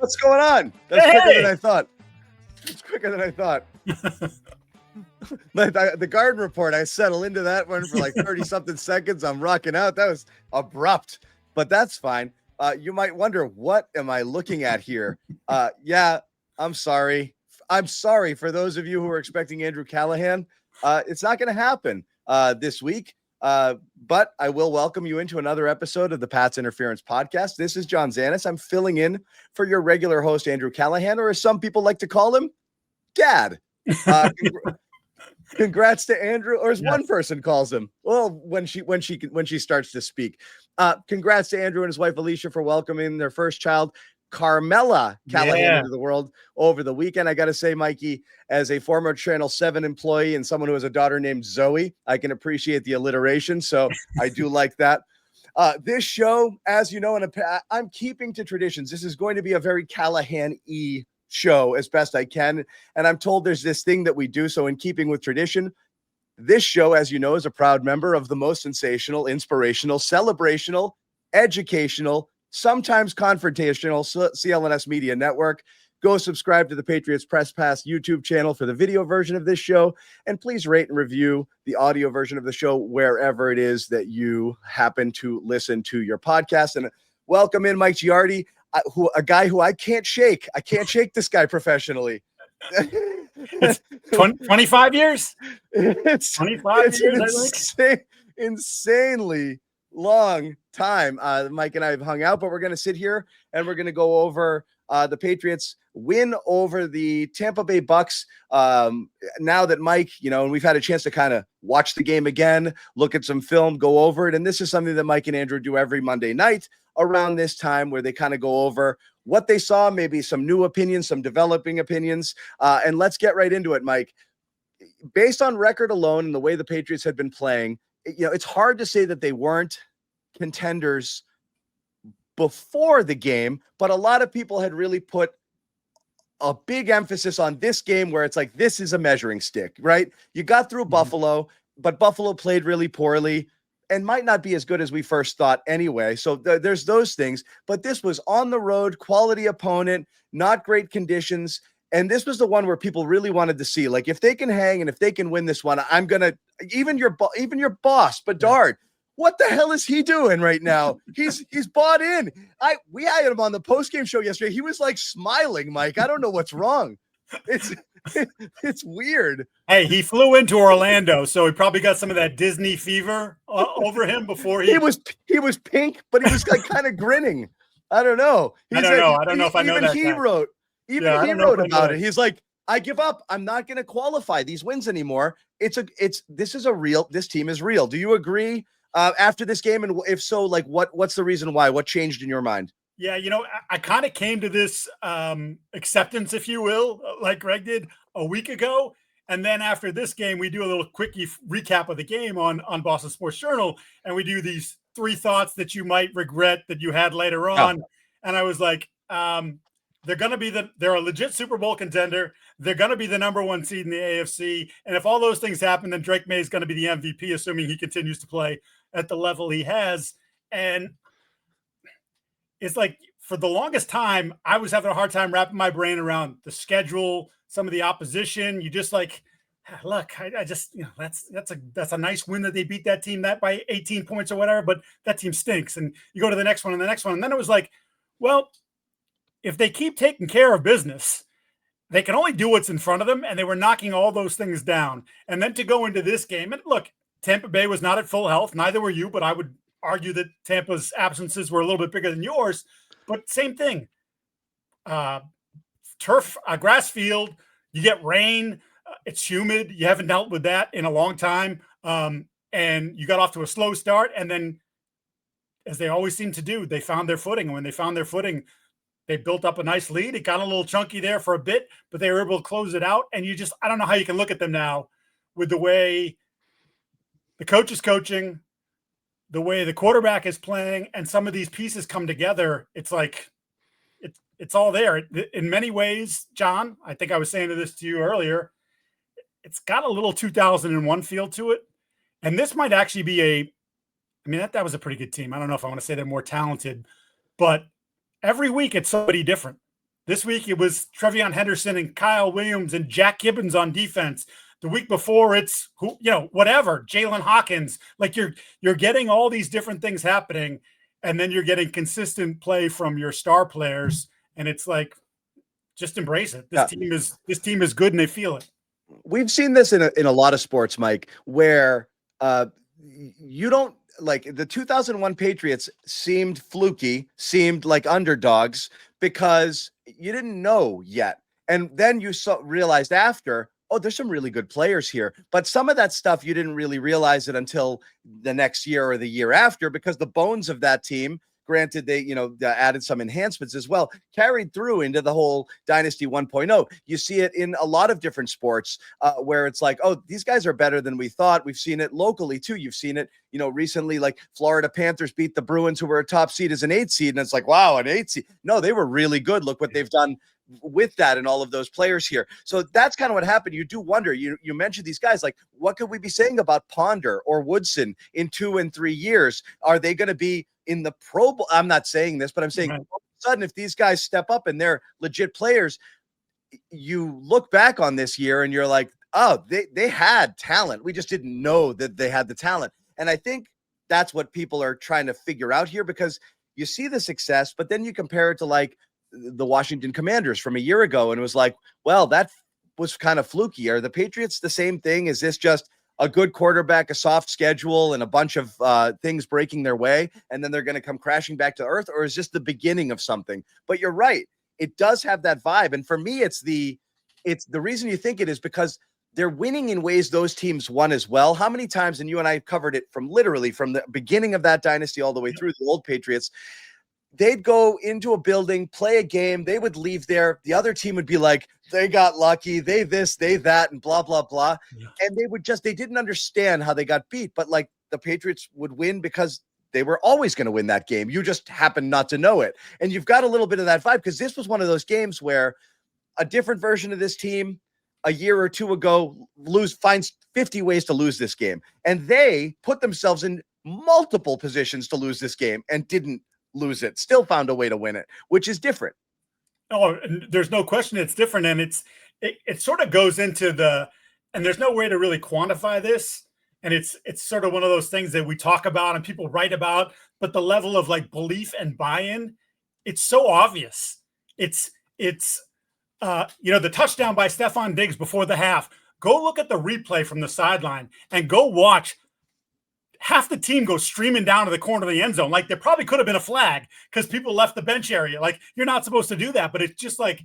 What's going on? That's quicker than I thought. It's quicker than I thought. The garden report, I settle into that one for like 30-something seconds. I'm rocking out. That was abrupt, but that's fine. You might wonder, what am I looking at here? Yeah, I'm sorry. I'm sorry for those of you who are expecting Andrew Callahan. It's not going to happen this week. But I will welcome you into another episode of the Pat's Interference Podcast. This is John Zannis. I'm filling in for your regular host, Andrew Callahan, or as some people like to call him, Dad. Congrats to Andrew, or as one person calls him. Well, when she starts to speak. Congrats to Andrew and his wife Alicia for welcoming their first child, Carmela Callahan, into the world over the weekend. I got to say, Mikey, as a former Channel 7 employee and someone who has a daughter named Zoe, I can appreciate the alliteration. So I do like that. This show, as you know, I'm keeping to traditions. This is going to be a very Callahan-y show as best I can. And I'm told there's this thing that we do. So in keeping with tradition, this show, as you know, is a proud member of the most sensational, inspirational, celebrational, educational, sometimes confrontational CLNS Media Network. Go subscribe to the Patriots Press Pass YouTube channel for the video version of this show. And please rate and review the audio version of the show wherever it is that you happen to listen to your podcast. And welcome in Mike Giardi, a guy who I can't shake. I can't shake this guy professionally. It's 25 years. It's 25 years. Insanely long time. Mike and I have hung out, but we're going to sit here and we're going to go over the Patriots win over the Tampa Bay Bucs. Now that Mike, and we've had a chance to kind of watch the game again, look at some film, go over it. And this is something that Mike and Andrew do every Monday night around this time, where they kind of go over what they saw, maybe some new opinions, some developing opinions. And let's get right into it, Mike. Based on record alone and the way the Patriots had been playing, it's hard to say that they weren't contenders before the game, but a lot of people had really put a big emphasis on this game, where it's like, this is a measuring stick, right? You got through Buffalo, but Buffalo played really poorly and might not be as good as we first thought anyway. So there's those things, but this was on the road, quality opponent, not great conditions. And this was the one where people really wanted to see, like, if they can hang and if they can win this one, I'm going to, even your boss, Bedard, what the hell is he doing right now? He's bought in. We had him on the postgame show yesterday. He was like smiling, Mike. I don't know what's wrong. It's weird. Hey, he flew into Orlando, so he probably got some of that Disney fever over him before he was pink, but he was like kind of grinning. I don't know. I don't know if I know that. He wrote about it. He's like, I give up. I'm not going to qualify these wins anymore. This team is real. Do you agree after this game? And if so, like, what's the reason why? What changed in your mind? Yeah, I kind of came to this acceptance, if you will, like Greg did a week ago. And then after this game, we do a little quickie recap of the game on Boston Sports Journal. And we do these 3 thoughts that you might regret that you had later on. Oh. And I was like, they're a legit Super Bowl contender. They're going to be the number 1 seed in the AFC. And if all those things happen, then Drake Maye is going to be the MVP, assuming he continues to play at the level he has. And it's like, for the longest time, I was having a hard time wrapping my brain around the schedule, some of the opposition. You just like, look, I just, that's a nice win that they beat that team that by 18 points or whatever, but that team stinks. And you go to the next one and the next one. And then it was like, well, if they keep taking care of business, they can only do what's in front of them. And they were knocking all those things down. And then to go into this game, and look, Tampa Bay was not at full health. Neither were you, but I would argue that Tampa's absences were a little bit bigger than yours, but same thing. Turf, a grass field, you get rain, it's humid. You haven't dealt with that in a long time. And you got off to a slow start. And then, as they always seem to do, they found their footing. And when they found their footing, they built up a nice lead. It got a little chunky there for a bit, but they were able to close it out. And I don't know how you can look at them now with the way the coach is coaching, the way the quarterback is playing, and some of these pieces come together. It's like, it's all there. In many ways, John, I think I was saying this to you earlier, it's got a little 2001 feel to it. And this might actually be that was a pretty good team. I don't know if I want to say they're more talented, but every week it's somebody different. This week it was Trevion Henderson and Kyle Williams and Jack Gibbons on defense. The week before it's whatever, Jalen Hawkins. Like you're getting all these different things happening, and then you're getting consistent play from your star players, and it's like, just embrace it. This team is good and they feel it. We've seen this in a lot of sports, Mike, where you don't like the 2001 Patriots seemed fluky, seemed like underdogs because you didn't know yet. And then you realized after, oh, there's some really good players here. But some of that stuff, you didn't really realize it until the next year or the year after, because the bones of that team, granted, they, added some enhancements as well, carried through into the whole Dynasty 1.0. You see it in a lot of different sports where it's like, oh, these guys are better than we thought. We've seen it locally too. You've seen it, recently, like Florida Panthers beat the Bruins, who were a top seed, as an 8 seed. And it's like, wow, an 8 seed. No, they were really good. Look what they've done with that and all of those players here. So that's kind of what happened. You do wonder, you mentioned these guys, like what could we be saying about Ponder or Woodson in 2 and 3 years? Are they going to be in the Pro Bowl? I'm not saying this, but I'm saying all of a sudden, if these guys step up and they're legit players, you look back on this year and you're like, oh, they had talent. We just didn't know that they had the talent. And I think that's what people are trying to figure out here, because you see the success, but then you compare it to like the Washington Commanders from a year ago, and it was like, well, that was kind of fluky. Are the Patriots the same thing? Is this just a good quarterback, a soft schedule, and a bunch of things breaking their way, and then they're going to come crashing back to earth? Or is this the beginning of something? But you're right. It does have that vibe. And for me, it's the reason you think it is because they're winning in ways those teams won as well. How many times, and you and I covered it from the beginning of that dynasty all the way through the old Patriots, they'd go into a building, play a game, they would leave there. The other team would be like, they got lucky, they this, they that, and blah, blah, blah. Yeah. And they didn't understand how they got beat. But like the Patriots would win because they were always going to win that game. You just happen not to know it. And you've got a little bit of that vibe, because this was one of those games where a different version of this team a year or two ago finds 50 ways to lose this game. And they put themselves in multiple positions to lose this game and didn't lose it, still found a way to win it, which is different. Oh, and there's no question it's different. And it sort of goes into and there's no way to really quantify this. And it's sort of one of those things that we talk about and people write about, but the level of like belief and buy-in, it's so obvious. It's the touchdown by Stephon Diggs before the half. Go look at the replay from the sideline and go watch half the team go streaming down to the corner of the end zone. Like there probably could have been a flag because people left the bench area. Like you're not supposed to do that, but it's just like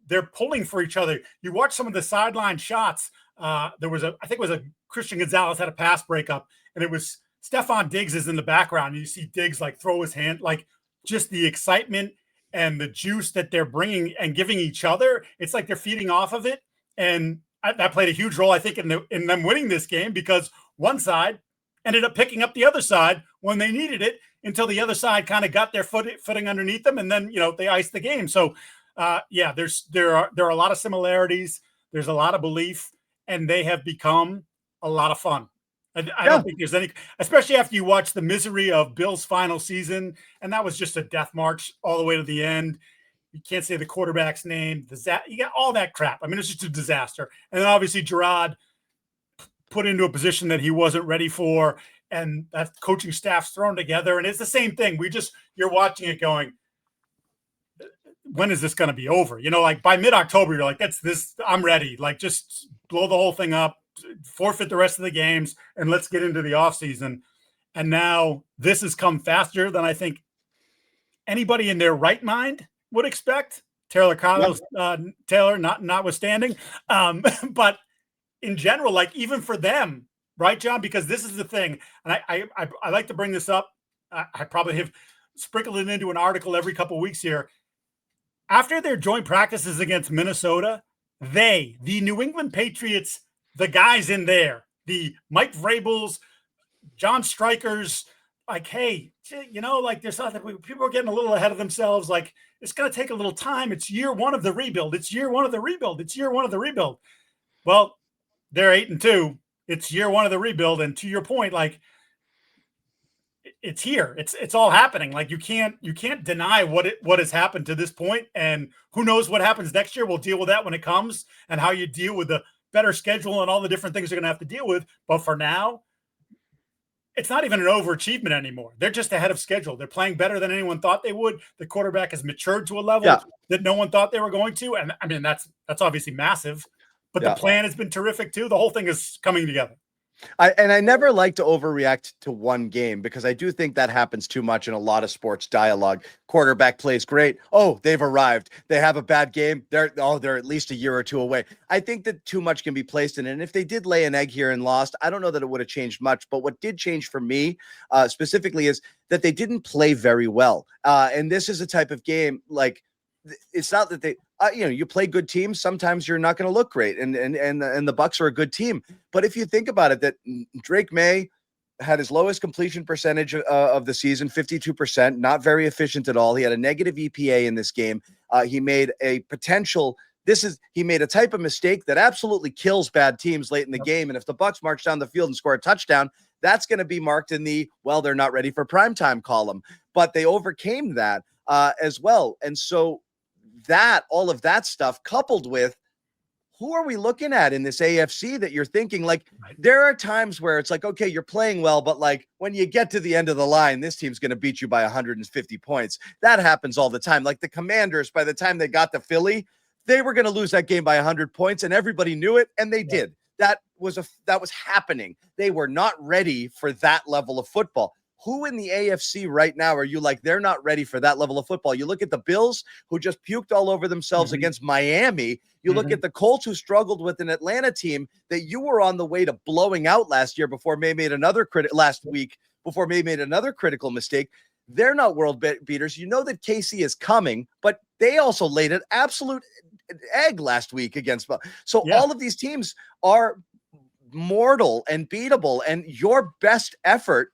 they're pulling for each other. You watch some of the sideline shots. I think it was a Christian Gonzalez had a pass breakup, and it was Stephon Diggs is in the background. And you see Diggs like throw his hand, like just the excitement and the juice that they're bringing and giving each other. It's like they're feeding off of it. And that played a huge role, I think, in them winning this game, because one side ended up picking up the other side when they needed it until the other side kind of got their footing underneath them. And then, they iced the game. So there are a lot of similarities. There's a lot of belief, and they have become a lot of fun. I don't think there's any, especially after you watch the misery of Bill's final season. And that was just a death march all the way to the end. You can't say the quarterback's name. You got all that crap. I mean, it's just a disaster. And then obviously Giardi put into a position that he wasn't ready for, and that coaching staff's thrown together. And it's the same thing. You're watching it going, when is this going to be over? Like by mid-October, you're like, that's this, I'm ready. Like just blow the whole thing up, forfeit the rest of the games, and let's get into the offseason. And now this has come faster than I think anybody in their right mind would expect. Taylor notwithstanding. But in general, like even for them, right, John? Because this is the thing, and I like to bring this up. I probably have sprinkled it into an article every couple of weeks here. After their joint practices against Minnesota, the New England Patriots, the guys in there, the Mike Vrabels, John Strikers, like, hey, like there's something, people are getting a little ahead of themselves. Like it's going to take a little time. It's year one of the rebuild. It's year one of the rebuild. Well, they're 8-2. It's year one of the rebuild. And to your point, like it's here. It's all happening. Like you can't deny what has happened to this point. And who knows what happens next year. We'll deal with that when it comes, and how you deal with the better schedule and all the different things you're going to have to deal with. But for now, it's not even an overachievement anymore. They're just ahead of schedule. They're playing better than anyone thought they would. The quarterback has matured to a level that no one thought they were going to. And I mean, that's obviously massive, but the plan has been terrific too. The whole thing is coming together. I never like to overreact to one game, because I do think that happens too much in a lot of sports dialogue. Quarterback plays great. Oh, they've arrived. They have a bad game. They're at least a year or two away. I think that too much can be placed in it. And if they did lay an egg here and lost, I don't know that it would have changed much. But what did change for me specifically is that they didn't play very well. And this is a type of game, like, it's not that they, you play good teams. Sometimes you're not going to look great, and the Bucs are a good team. But if you think about it, that Drake Maye had his lowest completion percentage of the season, 52%, not very efficient at all. He had a negative EPA in this game. He made a type of mistake that absolutely kills bad teams late in the game. And if the Bucs march down the field and score a touchdown, that's going to be marked in the, well, they're not ready for primetime column. But they overcame that as well. And so all of that stuff, coupled with, who are we looking at in this AFC that you're thinking, like, there are times where it's like, okay, you're playing well, but like when you get to the end of the line, this team's going to beat you by 150 points. That happens all the time. Like the Commanders, by the time they got to Philly, they were going to lose that game by 100 points, and everybody knew it, and they did. That was happening. They were not ready for that level of football. Who in the AFC right now are you like, they're not ready for that level of football? You look at the Bills, who just puked all over themselves against Miami. You look at the Colts, who struggled with an Atlanta team that you were on the way to blowing out last year before Maye made another critical mistake. They're not world beaters. You know that KC is coming, but they also laid an absolute egg last week against. So all of these teams are mortal and beatable, and your best effort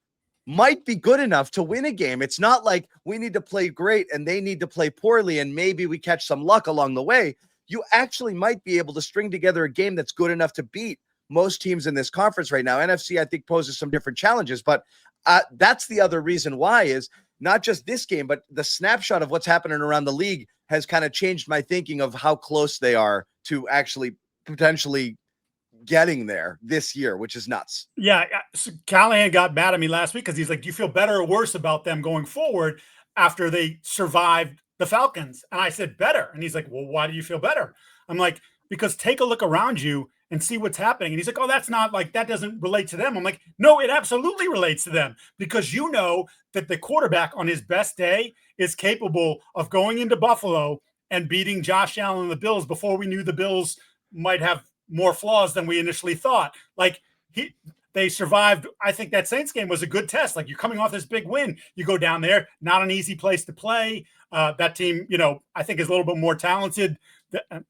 might be good enough to win a game. It's not like we need to play great and they need to play poorly and maybe we catch some luck along the way. You actually might be able to string together a game that's good enough to beat most teams in this conference right now. NFC, I think, poses some different challenges, but that's the other reason why, is not just this game, but the snapshot of what's happening around the league has kind of changed my thinking of how close they are to actually potentially getting there this year, which is nuts. Yeah. So Callahan got mad at me last week because he's like, do you feel better or worse about them going forward after they survived the Falcons? And I said, better. And he's like, well, why do you feel better? I'm like, because take a look around you and see what's happening. And he's like, oh, that's not like, that doesn't relate to them. I'm like, no, it absolutely relates to them, because you know that the quarterback on his best day is capable of going into Buffalo and beating Josh Allen and the Bills before we knew the Bills might have more flaws than we initially thought. Like they survived. I think that Saints game was a good test. Like, you're coming off this big win. You go down there, not an easy place to play. That team, I think is a little bit more talented.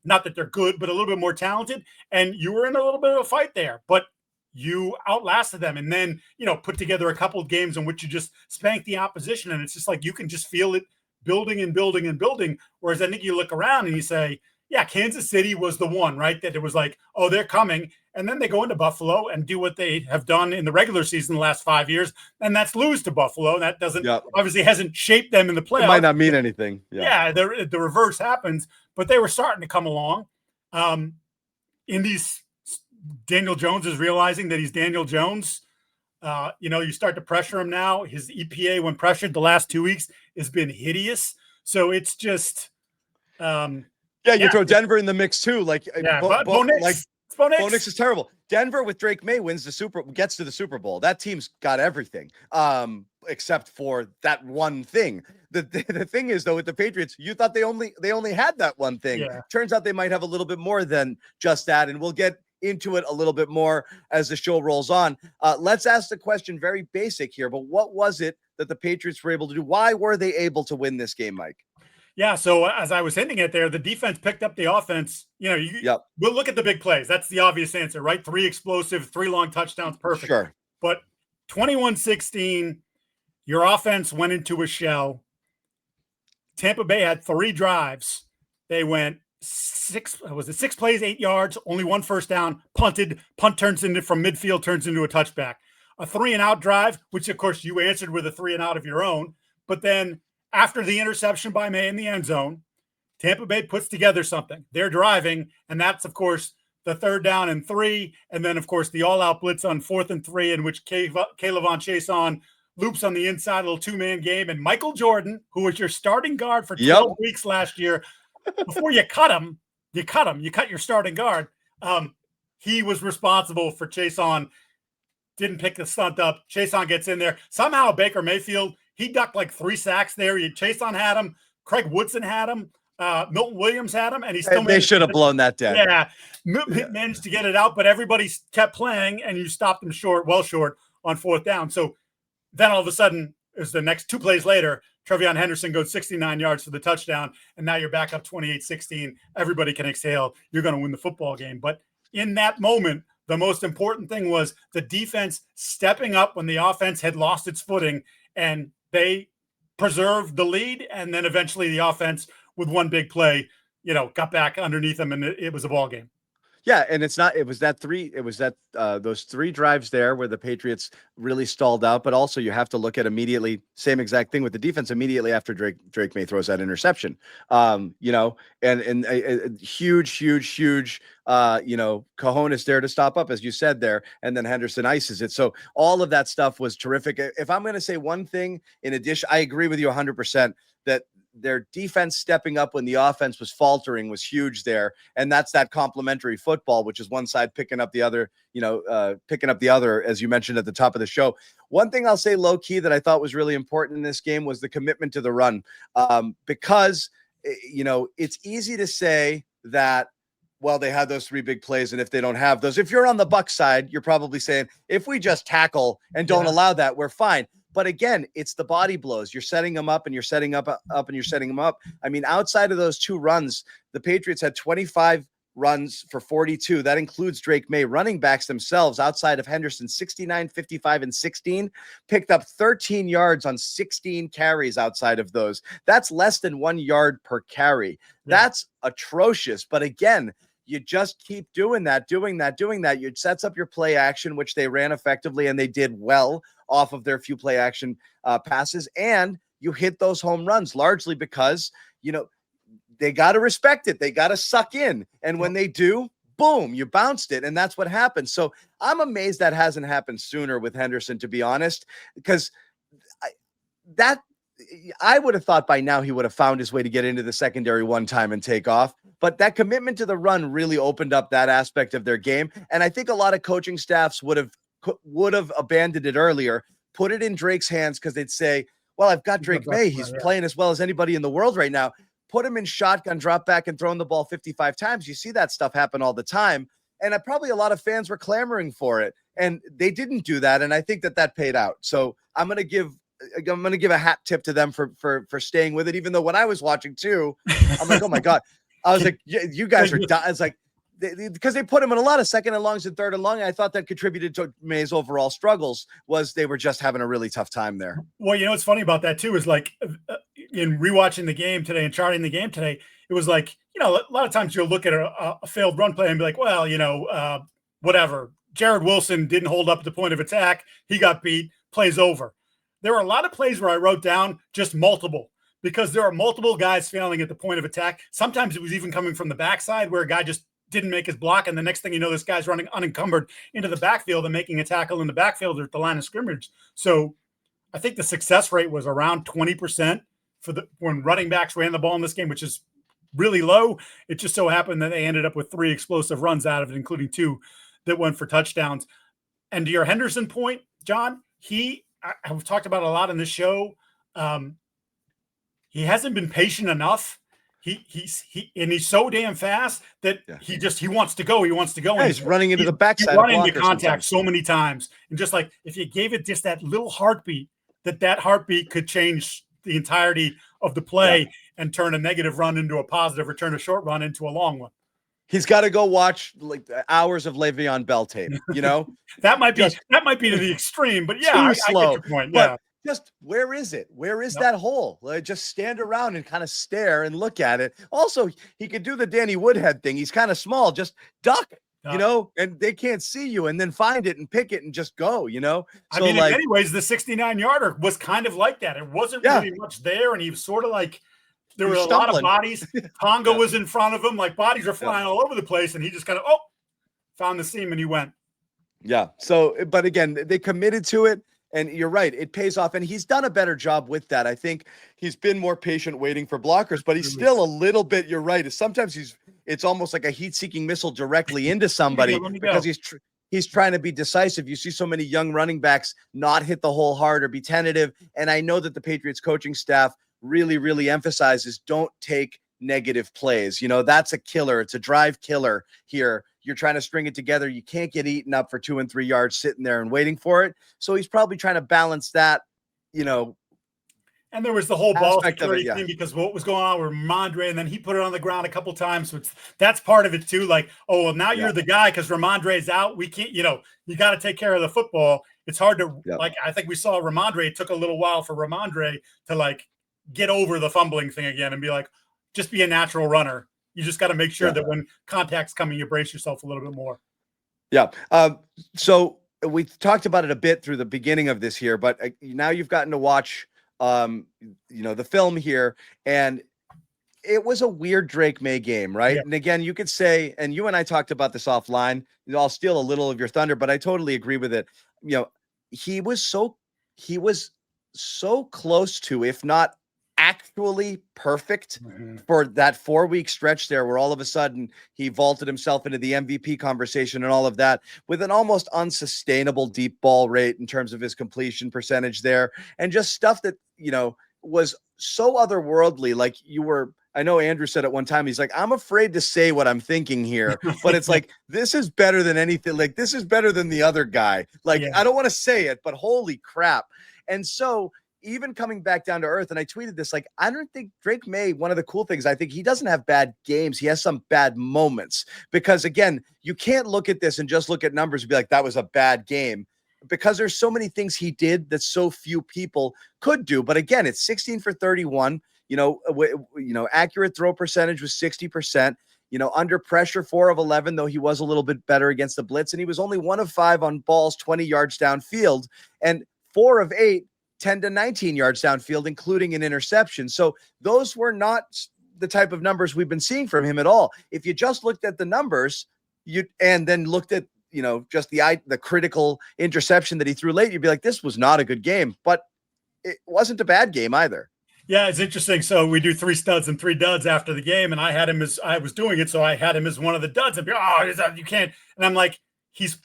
Not that they're good, but a little bit more talented. And you were in a little bit of a fight there, but you outlasted them. And then, put together a couple of games in which you just spanked the opposition. And it's just like, you can just feel it building and building and building. Whereas I think you look around and you say, yeah, Kansas City was the one, right? That it was like, oh, they're coming. And then they go into Buffalo and do what they have done in the regular season the last 5 years. And that's lose to Buffalo. That doesn't obviously hasn't shaped them in the playoffs. It might not mean anything. Yeah, the reverse happens, but they were starting to come along. Indy's Daniel Jones is realizing that he's Daniel Jones. You start to pressure him now. His EPA when pressured the last 2 weeks has been hideous. So it's just you throw Denver in the mix too. Like, Bo Nix is terrible. Denver with Drake Maye gets to the Super Bowl. That team's got everything, except for that one thing. The thing is, though, with the Patriots, you thought they only had that one thing. Yeah. Turns out they might have a little bit more than just that, and we'll get into it a little bit more as the show rolls on. Let's ask the question, very basic here, but what was it that the Patriots were able to do? Why were they able to win this game, Mike? Yeah, so as I was hinting at there, the defense picked up the offense. We'll look at the big plays. That's the obvious answer, right? 3 explosive, 3 long touchdowns, perfect. Sure. But 21-16, your offense went into a shell. Tampa Bay had 3 drives. They went 6 plays, 8 yards, only 1 first down, punted. Punt turns from midfield, turns into a touchback. a 3-and-out drive, which of course you answered with a 3-and-out of your own. But then after the interception by Maye in the end zone, Tampa Bay puts together something. They're driving, and that's, of course, the 3rd down and 3. And then, of course, the all-out blitz on 4th and 3, in which K'Lavon Chaisson loops on the inside, a little 2-man game. And Michael Jordan, who was your starting guard for 12 weeks last year, before you cut him, you cut your starting guard. He was responsible for Chaisson. Didn't pick the stunt up. Chaisson gets in there. Somehow Baker Mayfield, he ducked like 3 sacks there. Chaisson had him. Craig Woodson had him. Milton Williams had him, and he still they should have blown that dead. Yeah, managed to get it out, but everybody kept playing, and you stopped them short on 4th down. So then all of a sudden, is the next 2 plays later, Trevion Henderson goes 69 yards for the touchdown, and now you're back up 28-16. Everybody can exhale. You're going to win the football game. But in that moment, the most important thing was the defense stepping up when the offense had lost its footing, and they preserved the lead, and then eventually the offense, with one big play, got back underneath them, and it was a ball game. Yeah, and it was those 3 drives there where the Patriots really stalled out, but also you have to look at immediately, same exact thing with the defense immediately after Drake Maye throws that interception. And a huge, cojones there to stop up, as you said there, and then Henderson ices it. So all of that stuff was terrific. If I'm going to say one thing in addition, I agree with you 100% that their defense stepping up when the offense was faltering was huge there. And that's that complementary football, which is one side picking up the other, as you mentioned at the top of the show. One thing I'll say low key that I thought was really important in this game was the commitment to the run. Because, it's easy to say that, well, they had those 3 big plays, and if they don't have those, if you're on the Bucs side, you're probably saying, if we just tackle and don't allow that, we're fine. But again, it's the body blows. You're setting them up, and you're setting up and you're setting them up. I mean, outside of those 2 runs, the Patriots had 25 runs for 42. That includes Drake Maye. Running backs themselves, outside of Henderson, 69, 55, and 16, picked up 13 yards on 16 carries outside of those. That's less than 1 yard per carry. Yeah. That's atrocious. But again, you just keep doing that. It sets up your play action, which they ran effectively, and they did well off of their few play action passes. And you hit those home runs largely because, they got to respect it. They got to suck in. And when they do, boom, you bounced it. And that's what happened. So I'm amazed that hasn't happened sooner with Henderson, to be honest, because I would have thought by now he would have found his way to get into the secondary one time and take off. But that commitment to the run really opened up that aspect of their game. And I think a lot of coaching staffs would have abandoned it earlier, put it in Drake's hands, because they'd say, well, I've got Drake Maye. He's playing as well as anybody in the world right now. Put him in shotgun, drop back, and throwing the ball 55 times. You see that stuff happen all the time. And probably a lot of fans were clamoring for it. And they didn't do that. And I think that paid out. So I'm going to give a hat tip to them for staying with it, even though when I was watching too, I'm like, oh my God. I was like, you guys are done. It's like, because they put him in a lot of 2nd and longs and 3rd and long. And I thought that contributed to Maye's overall struggles, was they were just having a really tough time there. Well, what's funny about that too is, like, in rewatching the game today and charting the game today, it was like, a lot of times you'll look at a failed run play and be like, well, whatever. Jared Wilson didn't hold up at the point of attack. He got beat. Plays over. There were a lot of plays where I wrote down just multiple, because there are multiple guys failing at the point of attack. Sometimes it was even coming from the backside where a guy just didn't make his block, and the next thing you know, this guy's running unencumbered into the backfield and making a tackle in the backfield or at the line of scrimmage. So I think the success rate was around 20% when running backs ran the ball in this game, which is really low. It just so happened that they ended up with 3 explosive runs out of it, including 2 that went for touchdowns. And to your Henderson point, John, I've talked about a lot in this show. He hasn't been patient enough. He's so damn fast that he wants to go. He wants to go. Yeah, he's running into the backside. He's running into contact so many times. And just like, if you gave it just that little heartbeat, that heartbeat could change the entirety of the play and turn a negative run into a positive, or turn a short run into a long one. He's got to go watch like hours of Le'Veon Bell tape, that might be to the extreme, but I get your point. But just where is it? Where is that hole? Just stand around and kind of stare and look at it. Also, he could do the Danny Woodhead thing. He's kind of small. Just duck. and they can't see you and then find it and pick it and just go, So I mean, in many ways, the 69-yarder was kind of like that. It wasn't really much there, and he was sort of like there were a lot of bodies. Tonga was in front of him, like bodies were flying all over the place, and he just kind of found the seam and he went. Yeah. So, but again, they committed to it. And you're right, it pays off. And he's done a better job with that. I think he's been more patient waiting for blockers, but he's still a little bit, you're right. Sometimes it's almost like a heat-seeking missile directly into somebody because he's trying to be decisive. You see so many young running backs not hit the hole hard or be tentative. And I know that the Patriots coaching staff really, really emphasizes don't take negative plays. That's a killer. It's a drive killer here. You're trying to string it together. You can't get eaten up for 2 and 3 yards sitting there and waiting for it. So he's probably trying to balance that, And there was the whole ball security thing because what was going on with Ramondre, and then he put it on the ground a couple times. So that's part of it too. Like, now you're the guy because Ramondre's out. We can't, you got to take care of the football. It's hard to I think we saw Ramondre. It took a little while for Ramondre to get over the fumbling thing again and be like, just be a natural runner. You just got to make sure that when contact's coming, you brace yourself a little bit more. Yeah. So we talked about it a bit through the beginning of this here, but now you've gotten to watch, the film here, and it was a weird Drake Maye game, right? Yeah. And again, you could say, and you and I talked about this offline, I'll steal a little of your thunder, but I totally agree with it. He was so close to, if not actually perfect for that 4-week stretch there where all of a sudden he vaulted himself into the MVP conversation and all of that with an almost unsustainable deep ball rate in terms of his completion percentage there and just stuff that, was so otherworldly. Like I know Andrew said at one time, he's like, I'm afraid to say what I'm thinking here, but it's like, this is better than anything. Like, this is better than the other guy. Like, I don't want to say it, but holy crap. And so even coming back down to earth, and I tweeted this, like, I don't think Drake Maye, one of the cool things, I think he doesn't have bad games. He has some bad moments because, again, you can't look at this and just look at numbers and be like, that was a bad game because there's so many things he did that so few people could do. But again, it's 16 for 31, accurate throw percentage was 60%, under pressure, 4 of 11, though he was a little bit better against the blitz. And he was only 1 of 5 on balls, 20 yards downfield, and 4 of 8, 10 to 19 yards downfield, including an interception. So those were not the type of numbers we've been seeing from him at all. If you just looked at the numbers, and then looked at, just the critical interception that he threw late, you'd be like, this was not a good game, but it wasn't a bad game either. Yeah, it's interesting. So we do 3 studs and 3 duds after the game, and I had him as I was doing it, so I had him as one of the duds. And you can't. And I'm like, he's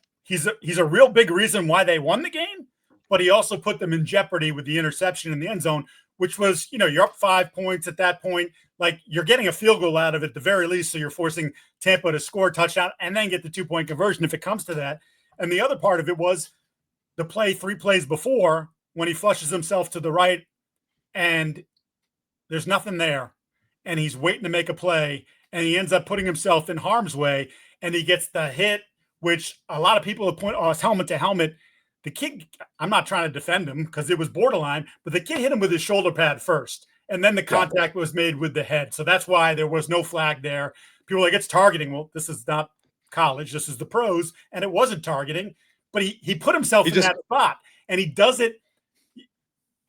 a real big reason why they won the game. But he also put them in jeopardy with the interception in the end zone, which was, you're up 5 points at that point. Like, you're getting a field goal out of it at the very least. So you're forcing Tampa to score a touchdown and then get the 2-point conversion if it comes to that. And the other part of it was the play 3 plays before when he flushes himself to the right and there's nothing there. And he's waiting to make a play and he ends up putting himself in harm's way and he gets the hit, which a lot of people have pointed, it's helmet to helmet. The kid, I'm not trying to defend him because it was borderline, but the kid hit him with his shoulder pad first. And then the contact was made with the head. So that's why there was no flag there. People are like, it's targeting. Well, this is not college. This is the pros. And it wasn't targeting. But he put himself in that spot. And he does it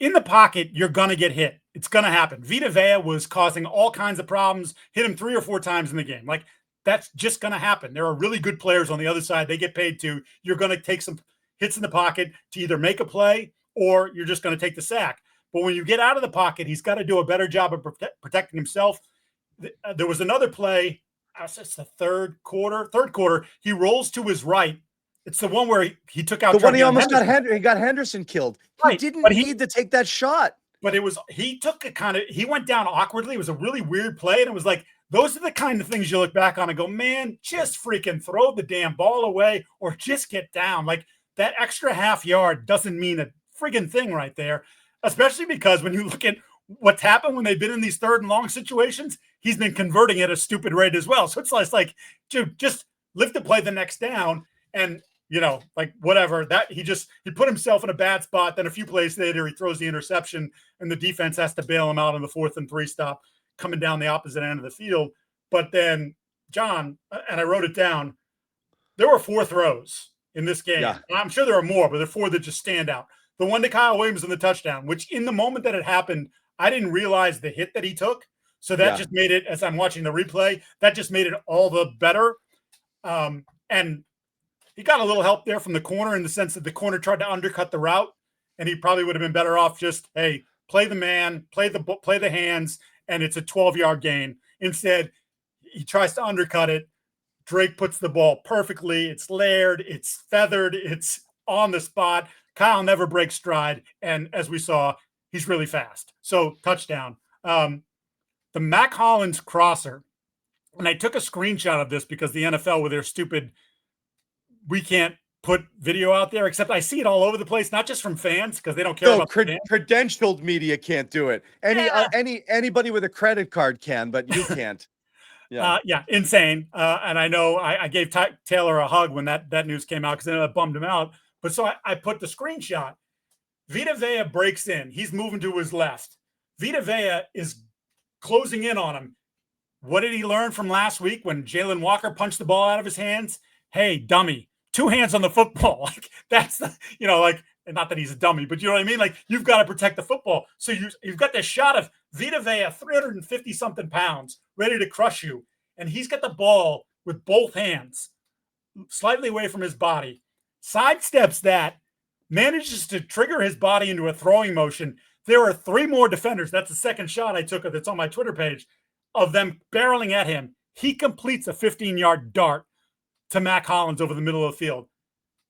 in the pocket. You're going to get hit. It's going to happen. Vita Vea was causing all kinds of problems. Hit him 3 or 4 times in the game. Like, that's just going to happen. There are really good players on the other side. They get paid to. You're going to take some hits in the pocket to either make a play or you're just going to take the sack. But when you get out of the pocket, he's got to do a better job of protecting himself. There was another play. It's the third quarter. He rolls to his right. It's the one where he took out the one he almost got Henderson killed. He didn't need to take that shot. But he went down awkwardly. It was a really weird play. And it was like, those are the kind of things you look back on and go, man, just freaking throw the damn ball away or just get down. Like, that extra half yard doesn't mean a friggin' thing right there, especially because when you look at what's happened when they've been in these 3rd and long situations, he's been converting at a stupid rate as well. So it's like, dude, just live to play the next down and, whatever. That he put himself in a bad spot. Then a few plays later, he throws the interception and the defense has to bail him out on the 4th and 3 stop coming down the opposite end of the field. But then, John, and I wrote it down, there were 4 throws in this game. Yeah. And I'm sure there are more, but there are 4 that just stand out. The one to Kyle Williams in the touchdown, which in the moment that it happened, I didn't realize the hit that he took. So that just made it, as I'm watching the replay, that just made it all the better. And he got a little help there from the corner in the sense that the corner tried to undercut the route, and he probably would have been better off just, hey, play the man, play the hands, and it's a 12-yard gain. Instead, he tries to undercut it. Drake puts the ball perfectly. It's layered, it's feathered, it's on the spot. Kyle never breaks stride, and as we saw, he's really fast. So touchdown. The Mac Hollins crosser, and I took a screenshot of this because the NFL with their stupid, we can't put video out there, except I see it all over the place, not just from fans because they don't care about credentialed media can't do it. Anybody with a credit card can, but you can't. Yeah, insane. And I know I gave Taylor a hug when that news came out because then it bummed him out. But so I put the screenshot. Vita Vea breaks in. He's moving to his left. Vita Vea is closing in on him. What did he learn from last week when Jalen Walker punched the ball out of his hands? Hey, dummy, 2 hands on the football. Like that's the, and not that he's a dummy, but you know what I mean? Like you've got to protect the football. So you've got this shot of Vita Vea, 350 something pounds, ready to crush you. And he's got the ball with both hands slightly away from his body, sidesteps that, manages to trigger his body into a throwing motion. There are 3 more defenders. That's the second shot I took that's on my Twitter page of them barreling at him. He completes a 15-yard dart to Mac Hollins over the middle of the field.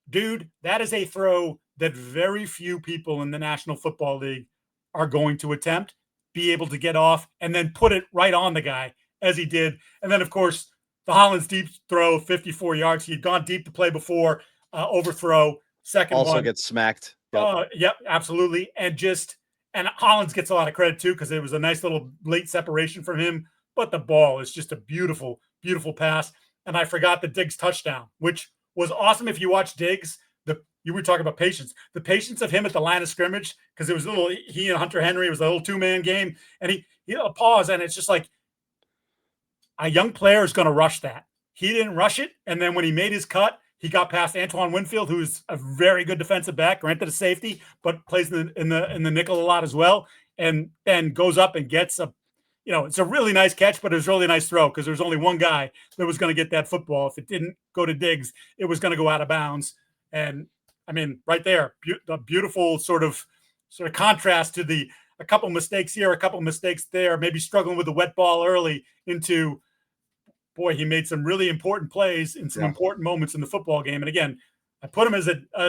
Dude, that is a throw that very few people in the National Football League are going to attempt, be able to get off, and then put it right on the guy as he did. And then, of course, the Hollins deep throw, 54 yards. He had gone deep to play before, overthrow, second also one. gets smacked. Yep, absolutely. And Hollins gets a lot of credit too because it was a nice little late separation from him. But the ball is just a beautiful, beautiful pass. And I forgot the Diggs touchdown, which was awesome. If you watch Diggs, you were talking about patience. The patience of him at the line of scrimmage, because it was he and Hunter Henry, it was a little 2-man game. And he had a pause, and it's just like a young player is going to rush that. He didn't rush it. And then when he made his cut, he got past Antoine Winfield, who's a very good defensive back, granted a safety, but plays in the nickel a lot as well. And then goes up and gets it's a really nice catch, but it was a really nice throw because there's only one guy that was going to get that football. If it didn't go to Diggs, it was going to go out of bounds. And I mean, right there, the beautiful sort of contrast to a couple mistakes here, a couple mistakes there, maybe struggling with the wet ball early into, boy, he made some really important plays in some important moments in the football game. And again, I put him as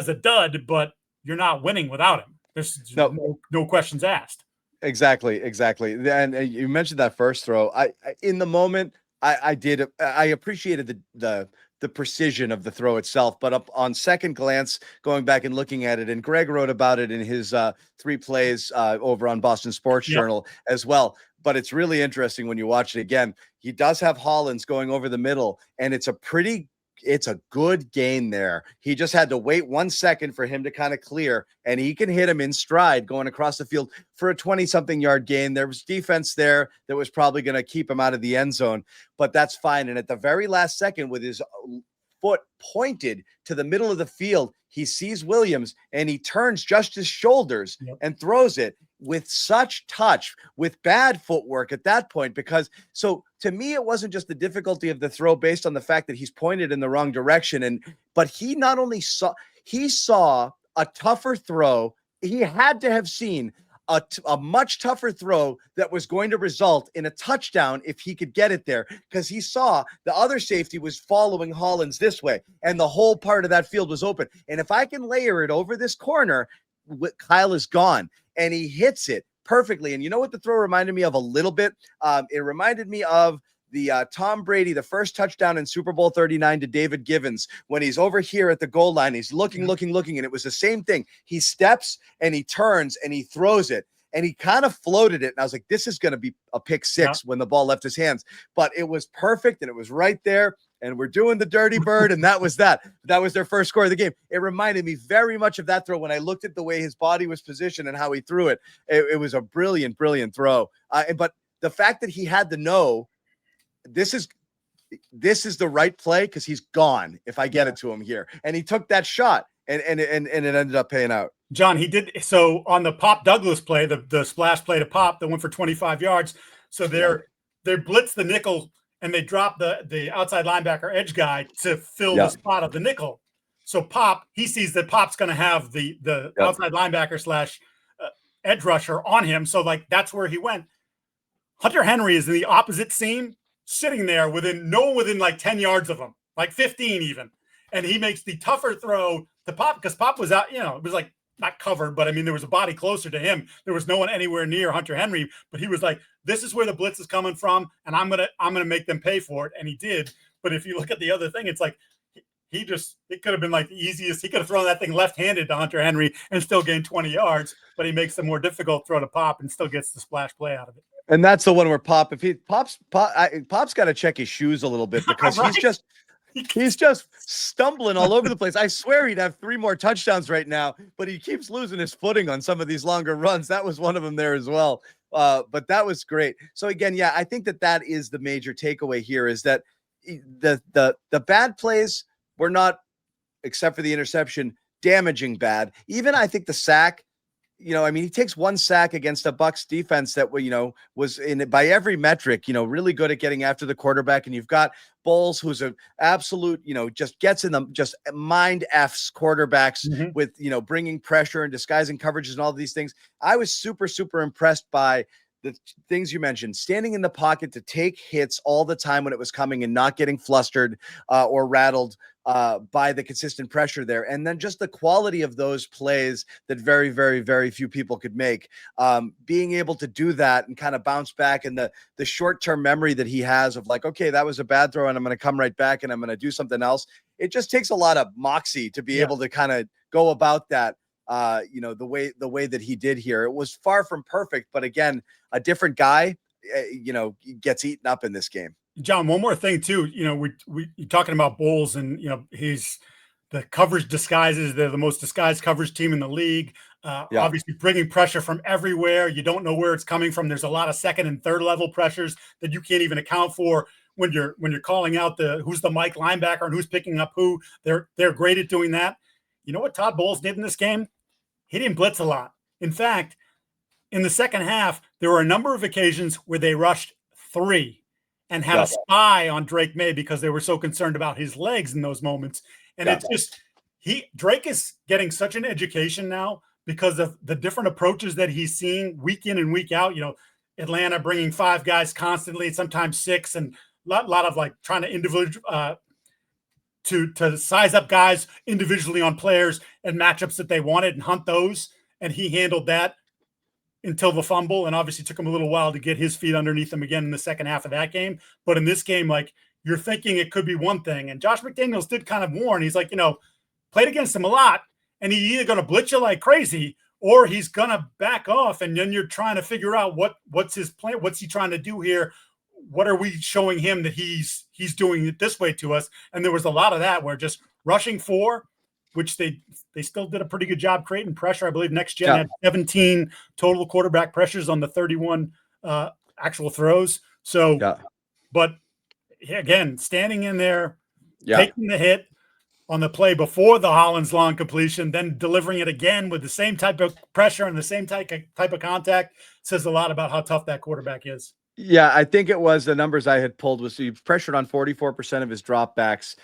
a dud, but you're not winning without him. There's no questions asked. Exactly. And you mentioned that first throw. I in the moment, I appreciated the precision of the throw itself, but up on second glance, going back and looking at it, and Greg wrote about it in his 3 plays over on Boston Sports Journal as well. But it's really interesting when you watch it again. He does have Hollins going over the middle, and it's a good gain there. He just had to wait 1 second for him to kind of clear, and he can hit him in stride going across the field for a 20-something yard gain. There was defense there that was probably going to keep him out of the end zone, but that's fine. And at the very last second, with his foot pointed to the middle of the field, he sees Williams and he turns just his shoulders and throws it with such touch, with bad footwork at that point. Because so to me, it wasn't just the difficulty of the throw based on the fact that he's pointed in the wrong direction. But he not only saw a tougher throw, he had to have seen a much tougher throw that was going to result in a touchdown if he could get it there, because he saw the other safety was following Hollins this way and the whole part of that field was open. And if I can layer it over this corner, Kyle is gone, and he hits it perfectly. And you know what the throw reminded me of a little bit? It reminded me of the Tom Brady, the first touchdown in Super Bowl 39 to David Givens, when he's over here at the goal line, he's looking, and it was the same thing. He steps and he turns and he throws it, and he kind of floated it. And I was like, this is going to be a pick 6 when the ball left his hands, but it was perfect. And it was right there, and we're doing the dirty bird. And that was that was their first score of the game. It reminded me very much of that throw when I looked at the way his body was positioned and how he threw it. It was a brilliant throw. But the fact that he had to know, this is the right play because he's gone if I get it to him here. And he took that shot, and it ended up paying out. John, he did so on the Pop Douglas play, the splash play to Pop that went for 25 yards. So they blitz the nickel and they drop the outside linebacker edge guy to fill the spot of the nickel. So Pop, he sees that Pop's going to have the outside linebacker / edge rusher on him. So like that's where he went. Hunter Henry is in the opposite seam, sitting there within like 10 yards of him, like 15 even. And he makes the tougher throw to Pop because Pop was out, it was like not covered, but I mean, there was a body closer to him. There was no one anywhere near Hunter Henry, but he was like, this is where the blitz is coming from, and I'm gonna make them pay for it. And he did. But if you look at the other thing, it's like it could have been like the easiest. He could have thrown that thing left-handed to Hunter Henry and still gained 20 yards, but he makes the more difficult throw to Pop and still gets the splash play out of it. And that's the one where Pop's got to check his shoes a little bit because Right? he's just stumbling all over the place. I swear he'd have 3 more touchdowns right now, but he keeps losing his footing on some of these longer runs. That was one of them there as well. But that was great. So again, I think that is the major takeaway here is that the bad plays were not, except for the interception, damaging bad. Even I think the sack, he takes 1 sack against a Bucs defense that, was in by every metric, really good at getting after the quarterback. And you've got Bowles, who's an absolute, just gets in them, just mind F's quarterbacks with, bringing pressure and disguising coverages and all of these things. I was super, super impressed by the things you mentioned, standing in the pocket to take hits all the time when it was coming and not getting flustered or rattled by the consistent pressure there. And then just the quality of those plays that very, very, very few people could make, being able to do that and kind of bounce back, and the short-term memory that he has of like, okay, that was a bad throw and I'm going to come right back and I'm going to do something else. It just takes a lot of moxie to be able to kind of go about that. The way that he did here. It was far from perfect, but again, a different guy, gets eaten up in this game. John, one more thing too. You're talking about Bowles, and he's the coverage disguises. They're the most disguised coverage team in the league. Obviously, bringing pressure from everywhere. You don't know where it's coming from. There's a lot of second and third level pressures that you can't even account for when you're calling out who's the Mike linebacker and who's picking up who. They're great at doing that. You know what Todd Bowles did in this game? He didn't blitz a lot. In fact, in the second half, there were a number of occasions where they rushed 3 and had a spy on Drake Maye because they were so concerned about his legs in those moments. And it's just Drake is getting such an education now because of the different approaches that he's seeing week in and week out. Atlanta bringing 5 guys constantly, sometimes 6, and a lot of like trying to individual to size up guys individually on players and matchups that they wanted and hunt those. And he handled that until the fumble. And obviously took him a little while to get his feet underneath him again in the second half of that game. But in this game, like, you're thinking it could be one thing. And Josh McDaniels did kind of warn. He's like, played against him a lot, and he's either going to blitz you like crazy or he's going to back off. And then you're trying to figure out what's his plan. What's he trying to do here? What are we showing him that he's doing it this way to us? And there was a lot of that where just rushing 4, which they still did a pretty good job creating pressure. I believe Next Gen had 17 total quarterback pressures on the 31 actual throws. So, but again, standing in there, taking the hit on the play before the Hollins long completion, then delivering it again with the same type of pressure and the same type of contact says a lot about how tough that quarterback is. Yeah, I think it was the numbers I had pulled was he pressured on 44% of his dropbacks.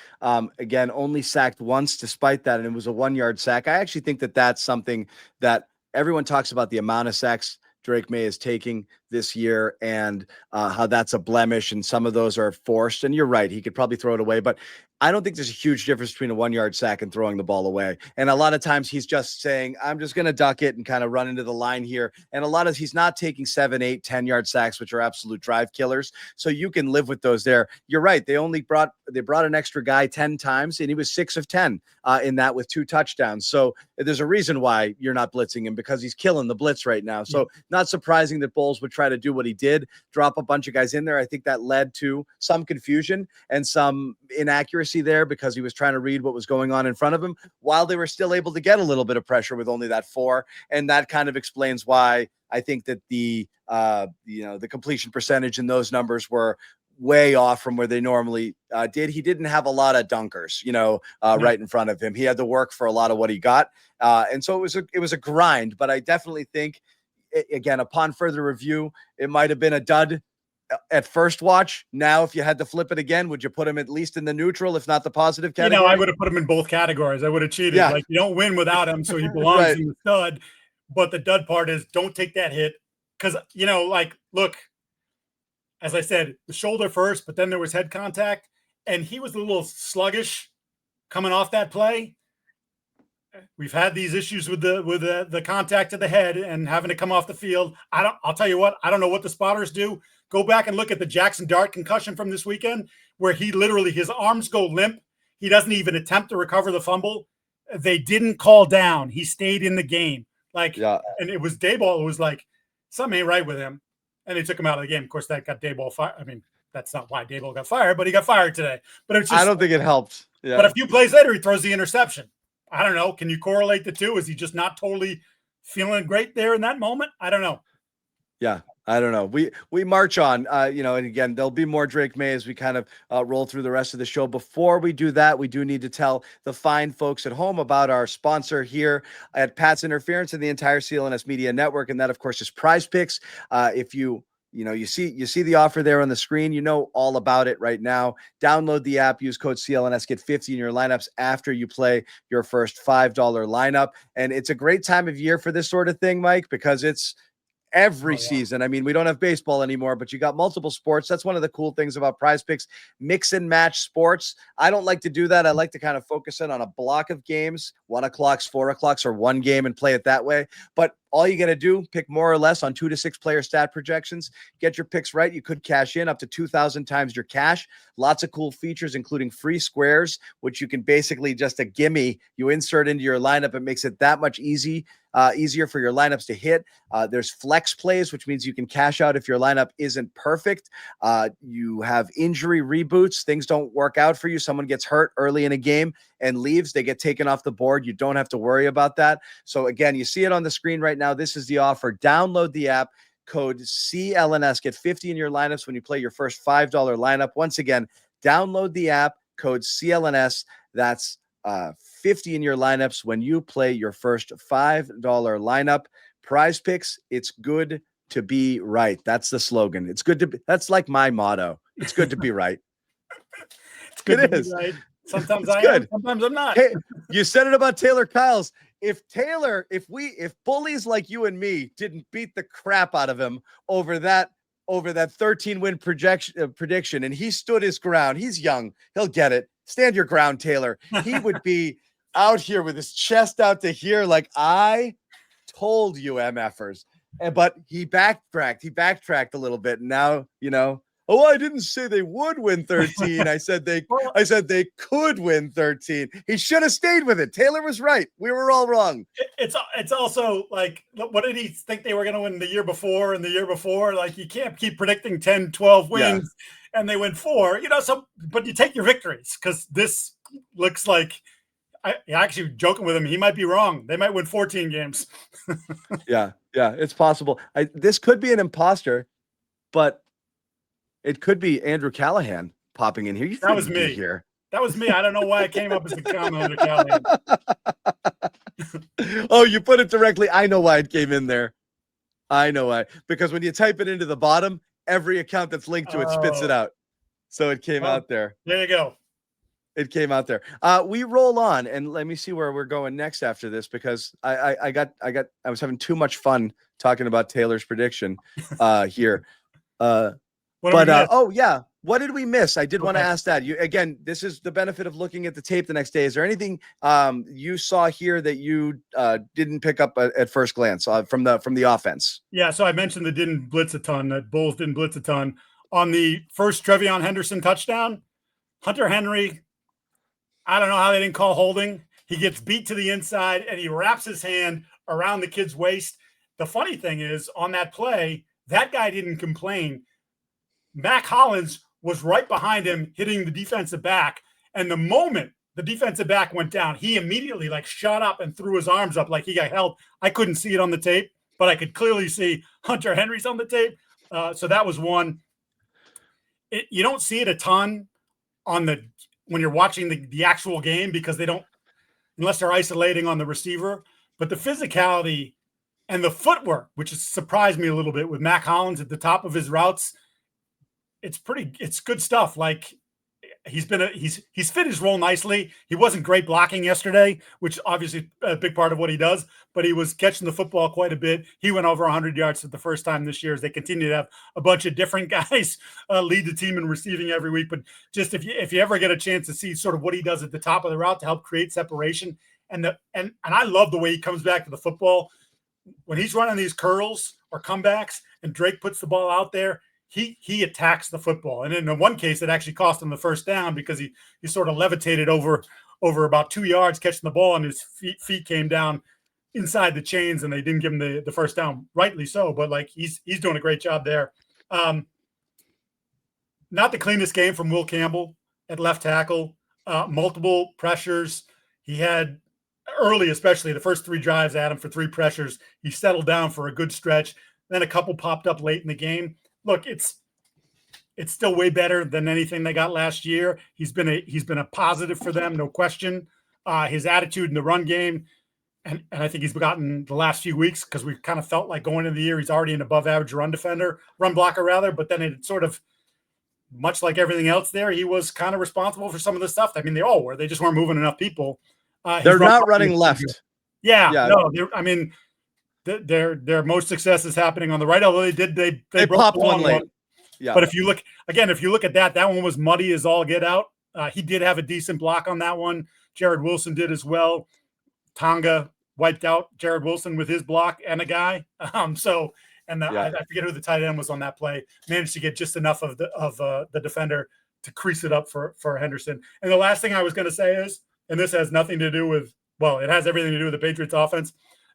Again, only sacked once despite that, and it was a 1-yard sack. I actually think that that's something that everyone talks about, the amount of sacks Drake Maye is taking this year and how that's a blemish, and some of those are forced. And you're right, he could probably throw it away, but I don't think there's a huge difference between a 1-yard sack and throwing the ball away. And a lot of times he's just saying, I'm just going to duck it and kind of run into the line here. And he's not taking 7, 8, 10-yard sacks, which are absolute drive killers. So you can live with those there. You're right. They brought an extra guy 10 times, and he was 6 of 10 in that with 2 touchdowns. So there's a reason why you're not blitzing him, because he's killing the blitz right now. So not surprising that Bowles would try to do what he did, drop a bunch of guys in there. I think that led to some confusion and some inaccuracy there because he was trying to read what was going on in front of him while they were still able to get a little bit of pressure with only that 4. And that kind of explains why I think that the completion percentage in those numbers were way off from where they normally did. He didn't have a lot of dunkers, right in front of him. He had to work for a lot of what he got. And so it was a grind, but I definitely think, again, upon further review, it might have been a dud at first watch. Now, if you had to flip it again, would you put him at least in the neutral, if not the positive category? I would have put him in both categories. I would have cheated. Yeah. Like, you don't win without him, so he belongs Right. in the stud. But the dud part is don't take that hit. Because, look, as I said, the shoulder first, but then there was head contact, and he was a little sluggish coming off that play. We've had these issues with the contact to the head and having to come off the field. I'll tell you what, I don't know what the spotters do. Go back and look at the Jackson Dart concussion from this weekend, where he literally, his arms go limp. He doesn't even attempt to recover the fumble. They didn't call down. He stayed in the game. And it was Dayball who was like, something ain't right with him. And they took him out of the game. Of course, that got Dayball fired. I mean, that's not why Dayball got fired, but he got fired today. But it's just, I don't think it helped. Yeah. But a few plays later, he throws the interception. I don't know. Can you correlate the two? Is he just not totally feeling great there in that moment? I don't know. Yeah, I don't know. We march on, and again, there'll be more Drake Maye as we kind of roll through the rest of the show. Before we do that, we do need to tell the fine folks at home about our sponsor here at Pat's Interference and the entire CLNS Media Network, and that, of course, is Prize Picks. If you see the offer there on the screen, you know all about it right now. Download the app, use code CLNS, get 50 in your lineups after you play your first $5 lineup. And it's a great time of year for this sort of thing, Mike, because it's every season. I mean, we don't have baseball anymore, but you got multiple sports. That's one of the cool things about Prize Picks, mix and match sports. I don't like to do that. I like to kind of focus in on a block of games, 1 o'clock, 4 o'clock, or one game, and play it that way. But all you got to do, pick more or less on 2 to 6 player stat projections, get your picks right. You could cash in up to 2,000 times your cash. Lots of cool features, including free squares, which you can basically just a gimme. You insert into your lineup. It makes it that much easier for your lineups to hit. There's flex plays, which means you can cash out if your lineup isn't perfect. You have injury reboots. Things don't work out for you. Someone gets hurt early in a game and leaves. They get taken off the board. You don't have to worry about that. So again, you see it on the screen right now. This is the offer. Download the app, code CLNS. Get 50 in your lineups when you play your first $5 lineup. Once again, download the app, code CLNS. That's 50 in your lineups when you play your first $5 lineup. Prize Picks, it's good to be right. That's the slogan. It's good to be, that's like my motto. It's good to be right. It's good it to is. Be right. Sometimes it's I good. am, sometimes I'm not. Hey, you said it about Taylor Kyles. If bullies like you and me didn't beat the crap out of him over that 13-win prediction, and he stood his ground, he's young, he'll get it. Stand your ground, Taylor. He would be out here with his chest out to here, like, I told you, MFers. But he backtracked a little bit, and now oh, I didn't say they would win 13. I said they could win 13. He should have stayed with it. Taylor was right. We were all wrong. It's also like, what did he think they were going to win the year before and the year before? Like, you can't keep predicting 10, 12 wins and they win 4. But you take your victories, because this looks like, I actually joking with him, he might be wrong. They might win 14 games. Yeah, it's possible. This could be an imposter, but it could be Andrew Callahan popping in here. That was me. Here. That was me. I don't know why it came up as a comment, Andrew Callahan. Oh, you put it directly. I know why it came in there. I know why. Because when you type it into the bottom, every account that's linked to it spits it out. So it came out there. There you go. It came out there. We roll on, and let me see where we're going next after this, because I was having too much fun talking about Taylor's prediction here. What did we miss? I did want to ask that. Again, this is the benefit of looking at the tape the next day. Is there anything you saw here that you didn't pick up at first glance from the offense? Yeah, so I mentioned that Bulls didn't blitz a ton. On the first Trevion Henderson touchdown, Hunter Henry, I don't know how they didn't call holding. He gets beat to the inside, and he wraps his hand around the kid's waist. The funny thing is, on that play, that guy didn't complain. Mac Hollins was right behind him, hitting the defensive back. And the moment the defensive back went down, he immediately shot up and threw his arms up like he got held. I couldn't see it on the tape, but I could clearly see Hunter Henry's on the tape. So that was one. you don't see it a ton when you're watching the actual game, because they don't, unless they're isolating on the receiver. But the physicality and the footwork, which has surprised me a little bit with Mac Hollins at the top of his routes, it's good stuff. Like, he's fit his role nicely. He wasn't great blocking yesterday, which obviously a big part of what he does, but he was catching the football quite a bit. He went over 100 yards for the first time this year, as they continue to have a bunch of different guys lead the team in receiving every week. But just if you ever get a chance to see sort of what he does at the top of the route to help create separation, and I love the way he comes back to the football when he's running these curls or comebacks and Drake puts the ball out there. He attacks the football. And in the one case, it actually cost him the first down, because he sort of levitated over about 2 yards catching the ball, and his feet came down inside the chains, and they didn't give him the first down, rightly so. But like, he's doing a great job there. Not the cleanest game from Will Campbell at left tackle. Multiple pressures. He had early, especially the first 3 drives at him for 3 pressures. He settled down for a good stretch. Then a couple popped up late in the game. Look, it's still way better than anything they got last year. He's been a positive for them, no question. His attitude in the run game, and I think he's gotten the last few weeks, because we kind of felt like going into the year he's already an above average run blocker rather. But then it sort of, much like everything else there, he was kind of responsible for some of the stuff. I mean, they all were. They just weren't moving enough people. They're not running left. Yeah. No. I mean, their most success is happening on the right. Although they popped one late. Yeah. But if you look at that one was muddy as all get out. He did have a decent block on that one. Jared Wilson did as well. Tonga wiped out Jared Wilson with his block and a guy. I forget who the tight end was on that play. Managed to get just enough of the defender to crease it up for Henderson. And the last thing I was going to say is, and this has nothing to do with, well, it has everything to do with the Patriots offense.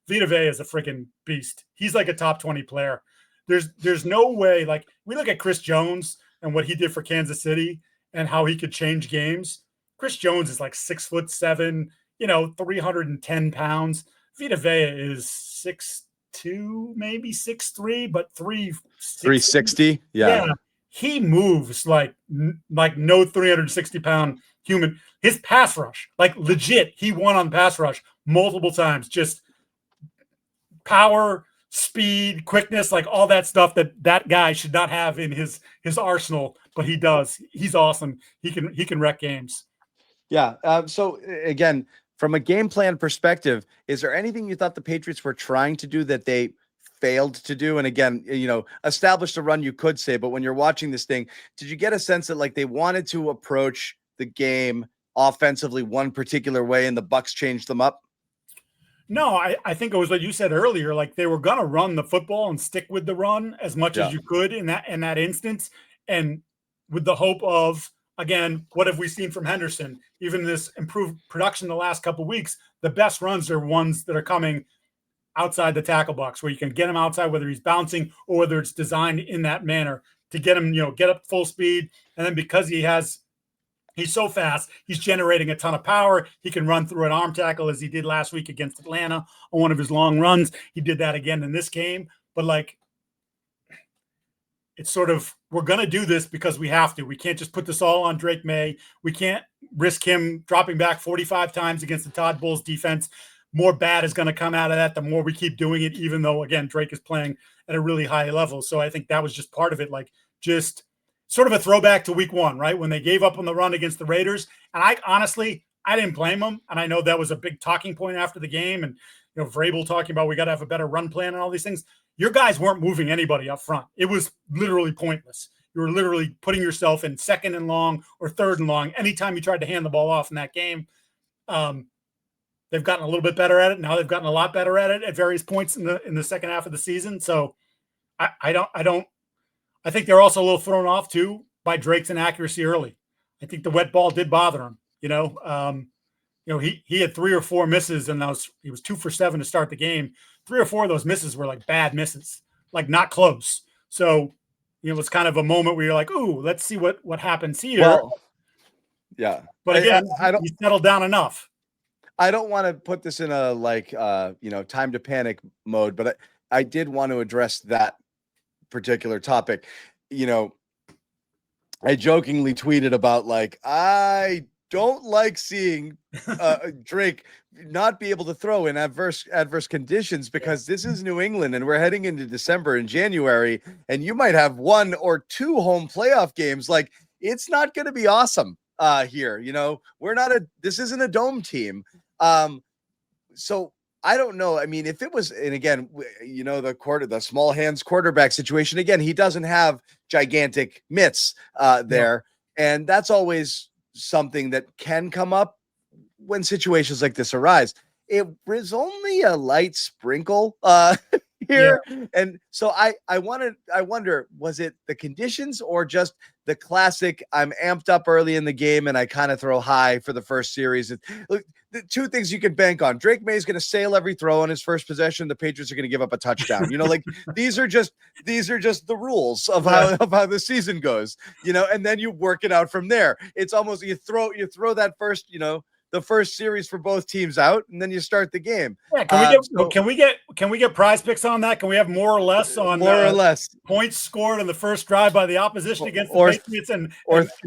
Vita Vea is a freaking beast. He's like a top 20 player. There's no way, like, we look at Chris Jones and what he did for Kansas City and how he could change games. Chris Jones is like 6'7", 310 pounds. Vita Vea is 6'2", maybe 6'3", but 360. Yeah. He moves like no 360-pound human. His pass rush, like, legit, he won on pass rush multiple times. Just power, speed, quickness, like all that stuff that guy should not have in his arsenal, but he does. He's awesome. He can wreck games. Yeah. So again, from a game plan perspective, is there anything you thought the Patriots were trying to do that they failed to do? And again, established a run, you could say, but when you're watching this thing, did you get a sense that like they wanted to approach the game offensively one particular way and the Bucs changed them up? No, I think it was what you said earlier. Like, they were going to run the football and stick with the run as much as you could in that instance. And with the hope of, again, what have we seen from Henderson? Even this improved production the last couple of weeks, the best runs are ones that are coming outside the tackle box, where you can get him outside, whether he's bouncing or whether it's designed in that manner to get him, get up full speed. And then because he's so fast, he's generating a ton of power. He can run through an arm tackle, as he did last week against Atlanta on one of his long runs. He did that again in this game. But like, it's sort of, we're going to do this because we have to. We can't just put this all on Drake Maye. We can't risk him dropping back 45 times against the Todd Bowles defense. More bad is going to come out of that the more we keep doing it, even though, again, Drake is playing at a really high level. So I think that was just part of it. Like, just sort of a throwback to week 1, right? When they gave up on the run against the Raiders. And I didn't blame them. And I know that was a big talking point after the game. And, Vrabel talking about, we got to have a better run plan and all these things. Your guys weren't moving anybody up front. It was literally pointless. You were literally putting yourself in 2nd and long or 3rd and long anytime you tried to hand the ball off in that game. They've gotten a little bit better at it. Now they've gotten a lot better at it at various points in the second half of the season. So I think they're also a little thrown off too by Drake's inaccuracy early. I think the wet ball did bother him. He had 3 or 4 misses, and he was 2 for 7 to start the game. 3 or 4 of those misses were like bad misses, like not close. So it was kind of a moment where you're like, "Ooh, let's see what happens here." Well, yeah, but again, he settled down enough. I don't want to put this in a time to panic mode, but I did want to address that particular topic. I jokingly tweeted about like, I don't like seeing Drake not be able to throw in adverse conditions, because this is New England and we're heading into December and January, and you might have 1 or 2 home playoff games. Like, it's not going to be awesome here. This isn't a dome team. So I don't know. I mean, if it was, and again, the small hands quarterback situation, again, he doesn't have gigantic mitts there. And that's always something that can come up when situations like this arise. It was only a light sprinkle here. Yeah. And so I wonder, was it the conditions or just the classic, I'm amped up early in the game and I kind of throw high for the first series? Look, the 2 things you can bank on: Drake Maye is going to sail every throw on his first possession. The Patriots are going to give up a touchdown. Like these are just the rules of how the season goes, and then you work it out from there. It's almost, you throw that first, the first series for both teams out, and then you start the game. Yeah, can we get prize picks on that? Can we have more or less points scored on the first drive by the opposition against the Patriots, and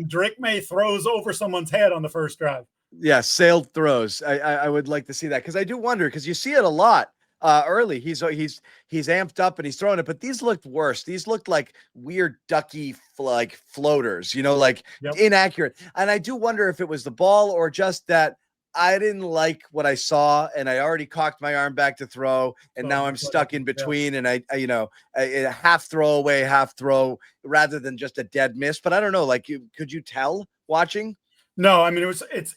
Drake Maye throws over someone's head on the first drive? Yeah, sailed throws. I would like to see that, because I do wonder, because you see it a lot early. He's amped up and he's throwing it, but these looked worse. These looked like weird ducky like floaters, inaccurate. And I do wonder if it was the ball or just that I didn't like what I saw, and I already cocked my arm back to throw, and now I'm stuck in between, and I a half throw away, half throw, rather than just a dead miss. But I don't know, like, could you tell watching? No, I mean,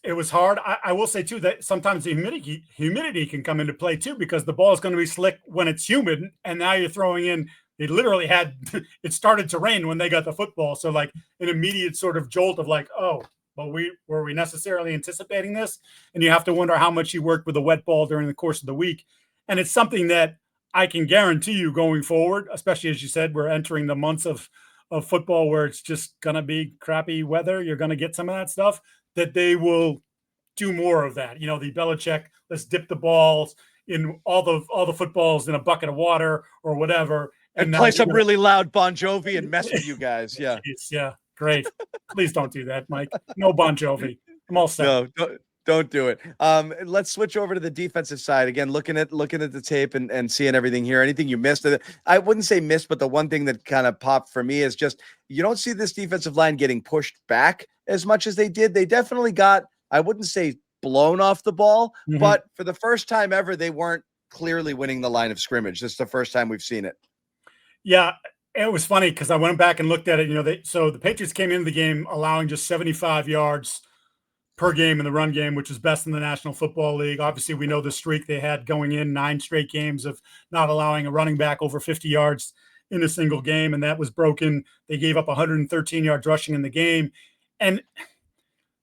it was hard. I will say too that sometimes the humidity can come into play too, because the ball is going to be slick when it's humid, and now you're throwing in. It literally it started to rain when they got the football, so like an immediate sort of jolt of like, oh, well, were we necessarily anticipating this? And you have to wonder how much he worked with a wet ball during the course of the week. And it's something that I can guarantee you going forward, especially as you said, we're entering the months of football where it's just going to be crappy weather. You're going to get some of that stuff, that they will do more of that. The Belichick, let's dip the balls in all the footballs in a bucket of water or whatever. And play some really loud Bon Jovi and mess with you guys. Yeah. Yeah. Great. Please don't do that, Mike. No Bon Jovi. I'm all set. No, don't do it. Let's switch over to the defensive side again. Looking at the tape and seeing everything here. Anything you missed? I wouldn't say missed, but the one thing that kind of popped for me is just, you don't see this defensive line getting pushed back as much as they did. They definitely got, I wouldn't say blown off the ball, but for the first time ever, they weren't clearly winning the line of scrimmage. This is the first time we've seen it. Yeah. It was funny because I went back and looked at it. So the Patriots came into the game allowing just 75 yards per game in the run game, which is best in the National Football League. Obviously, we know the streak they had going in, 9 straight games of not allowing a running back over 50 yards in a single game, and that was broken. They gave up 113 yards rushing in the game. And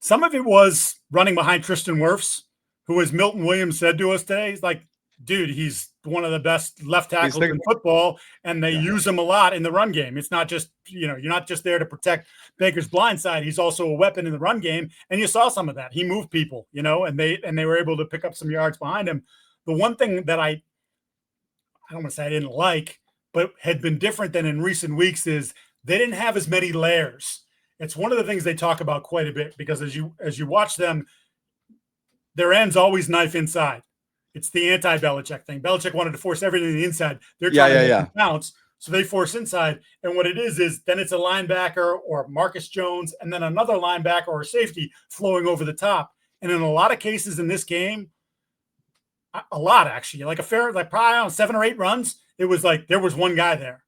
some of it was running behind Tristan Wirfs, who, as Milton Williams said to us today, he's like, dude, he's one of the best left tackles in football, and they use him a lot in the run game. It's not just, you're not just there to protect Baker's blind side. He's also a weapon in the run game, and you saw some of that. He moved people, and they were able to pick up some yards behind him. The one thing that I don't want to say I didn't like, but had been different than in recent weeks is they didn't have as many layers. It's one of the things they talk about quite a bit, because as you watch them, their ends always knife inside. It's the anti-Belichick thing. Belichick wanted to force everything to the inside. They're trying to make it bounce, so they force inside. And what it is then it's a linebacker or Marcus Jones, and then another linebacker or safety flowing over the top. And in a lot of cases in this game, a lot actually, probably on 7 or 8 runs, it was like there was one guy there,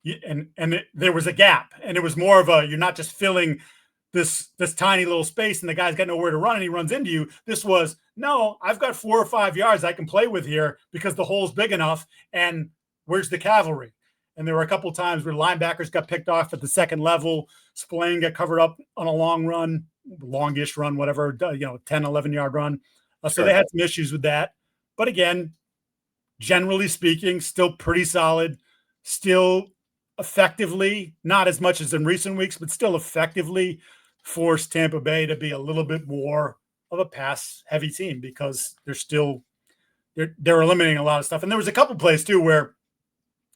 there was a gap, and it was more of you're not just filling this tiny little space and the guy's got nowhere to run and he runs into you. This was, no, I've got 4 or 5 yards I can play with here because the hole's big enough, and where's the cavalry? And there were a couple of times where linebackers got picked off at the second level. Spillane got covered up on a long run, longish run, whatever, 10, 11-yard run. So they had some issues with that. But again, generally speaking, still pretty solid, still effectively, not as much as in recent weeks, but still effectively forced Tampa Bay to be a little bit more of a pass-heavy team, because they're eliminating a lot of stuff. And there was a couple plays too where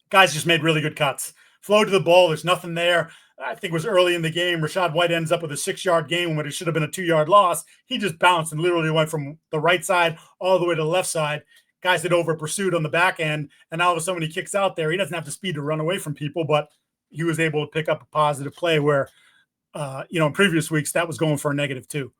guys just made really good cuts flow to the ball. There's nothing there. I think it was early in the game. Rachaad White ends up with a 6-yard gain when it should have been a 2-yard loss. He just bounced and literally went from the right side all the way to the left side. Guys had over pursued on the back end, and all of a sudden when he kicks out there, he doesn't have the speed to run away from people, but he was able to pick up a positive play where, in previous weeks that was going for a -2.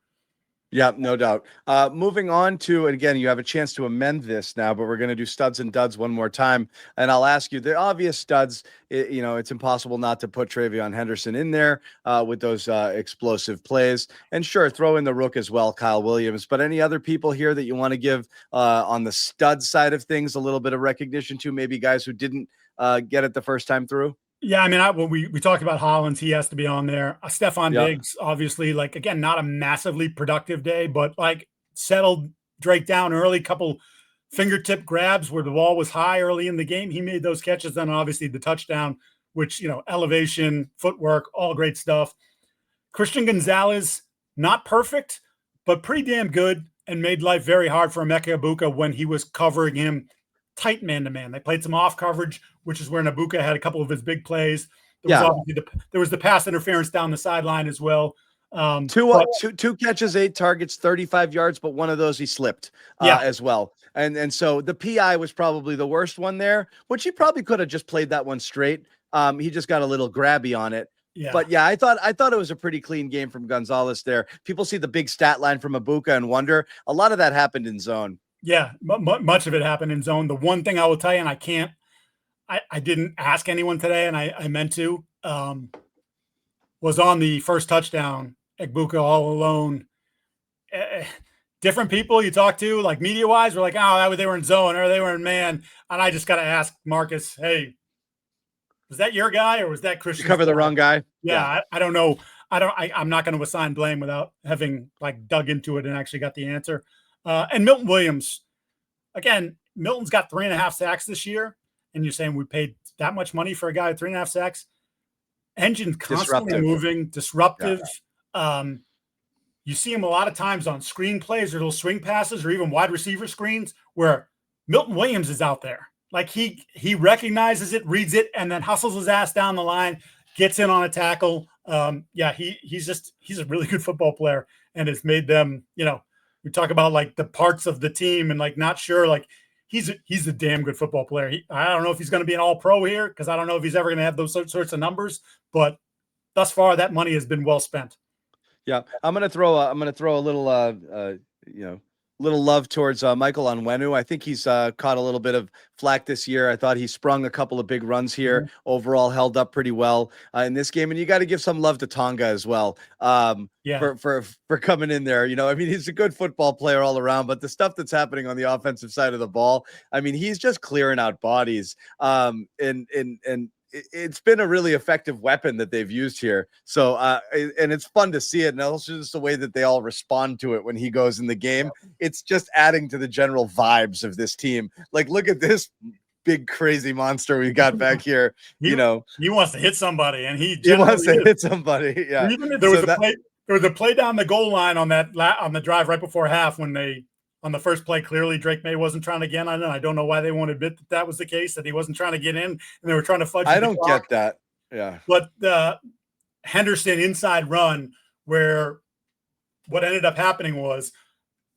Yeah, no doubt. Moving on to, and again, you have a chance to amend this now, but we're going to do studs and duds one more time. And I'll ask you the obvious studs. It's impossible not to put Travion Henderson in there with those explosive plays. And sure, throw in the rook as well, Kyle Williams. But any other people here that you want to give on the stud side of things a little bit of recognition to, maybe guys who didn't get it the first time through? Yeah, I mean, when we talked about Hollins, he has to be on there. Stephon Diggs, obviously, again, not a massively productive day, but settled Drake down early, couple fingertip grabs where the ball was high early in the game. He made those catches, then obviously the touchdown, which, elevation, footwork, all great stuff. Christian Gonzalez, not perfect, but pretty damn good, and made life very hard for Emeka Egbuka when he was covering him tight man-to-man. They played some off coverage, which is where Egbuka had a couple of his big plays. There was the pass interference down the sideline as well. Two catches, 8 targets, 35 yards, but one of those he slipped as well. And so the PI was probably the worst one there, which he probably could have just played that one straight. He just got a little grabby on it. Yeah. But yeah, I thought it was a pretty clean game from Gonzalez there. People see the big stat line from Egbuka and wonder a lot of that happened in zone. Yeah, much of it happened in zone. The one thing I will tell you, and I didn't ask anyone today, and I meant to, was on the first touchdown, Egbuka all alone. Different people you talk to, like media-wise, were like, oh, they were in zone or they were in man. And I just got to ask Marcus, hey, was that your guy or was that Christian? You cover the wrong guy? Yeah. I don't know. I'm not going to assign blame without having dug into it and actually got the answer. And Milton Williams, again, Milton's got 3.5 sacks this year. And you're saying we paid that much money for a guy with 3.5 sacks? Engine's constantly moving, disruptive. Yeah. You see him a lot of times on screen plays or little swing passes or even wide receiver screens where Milton Williams is out there. He recognizes it, reads it, and then hustles his ass down the line, gets in on a tackle. He's a really good football player and has made them, we talk about the parts of the team and not sure, he's a damn good football player. I don't know if he's going to be an all-pro here because I don't know if he's ever going to have those sorts of numbers, but thus far that money has been well spent. Yeah, I'm gonna throw a little little love towards Michael Onwenu. I think he's caught a little bit of flack this year. I thought he sprung a couple of big runs here. Mm-hmm. Overall, held up pretty well in this game. And you got to give some love to Tonga as well for coming in there. He's a good football player all around, but the stuff that's happening on the offensive side of the ball, he's just clearing out bodies. And it's been a really effective weapon that they've used here. So, and it's fun to see it. And also just the way that they all respond to it when he goes in the game. It's just adding to the general vibes of this team. Look at this big, crazy monster we got back here. He wants to hit somebody and he wants to hit somebody. Yeah. There was a play down the goal line on the drive right before half when on the first play, clearly Drake Maye wasn't trying to get in. I don't know why they won't admit that was the case, that he wasn't trying to get in and they were trying to fudge. I don't get that. Yeah. But the Henderson inside run where what ended up happening was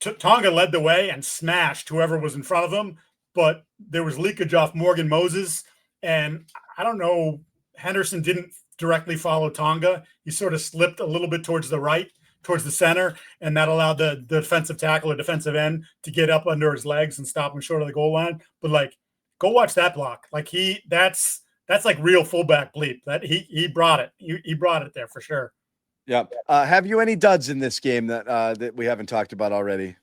Tonga led the way and smashed whoever was in front of him, but there was leakage off Morgan Moses. And I don't know, Henderson didn't directly follow Tonga. He sort of slipped a little bit towards the right, towards the center, and that allowed the defensive tackle or defensive end to get up under his legs and stop him short of the goal line. But go watch that block. That's real fullback bleep. That he brought it. He brought it there for sure. Yeah. Have you any duds in this game that we haven't talked about already?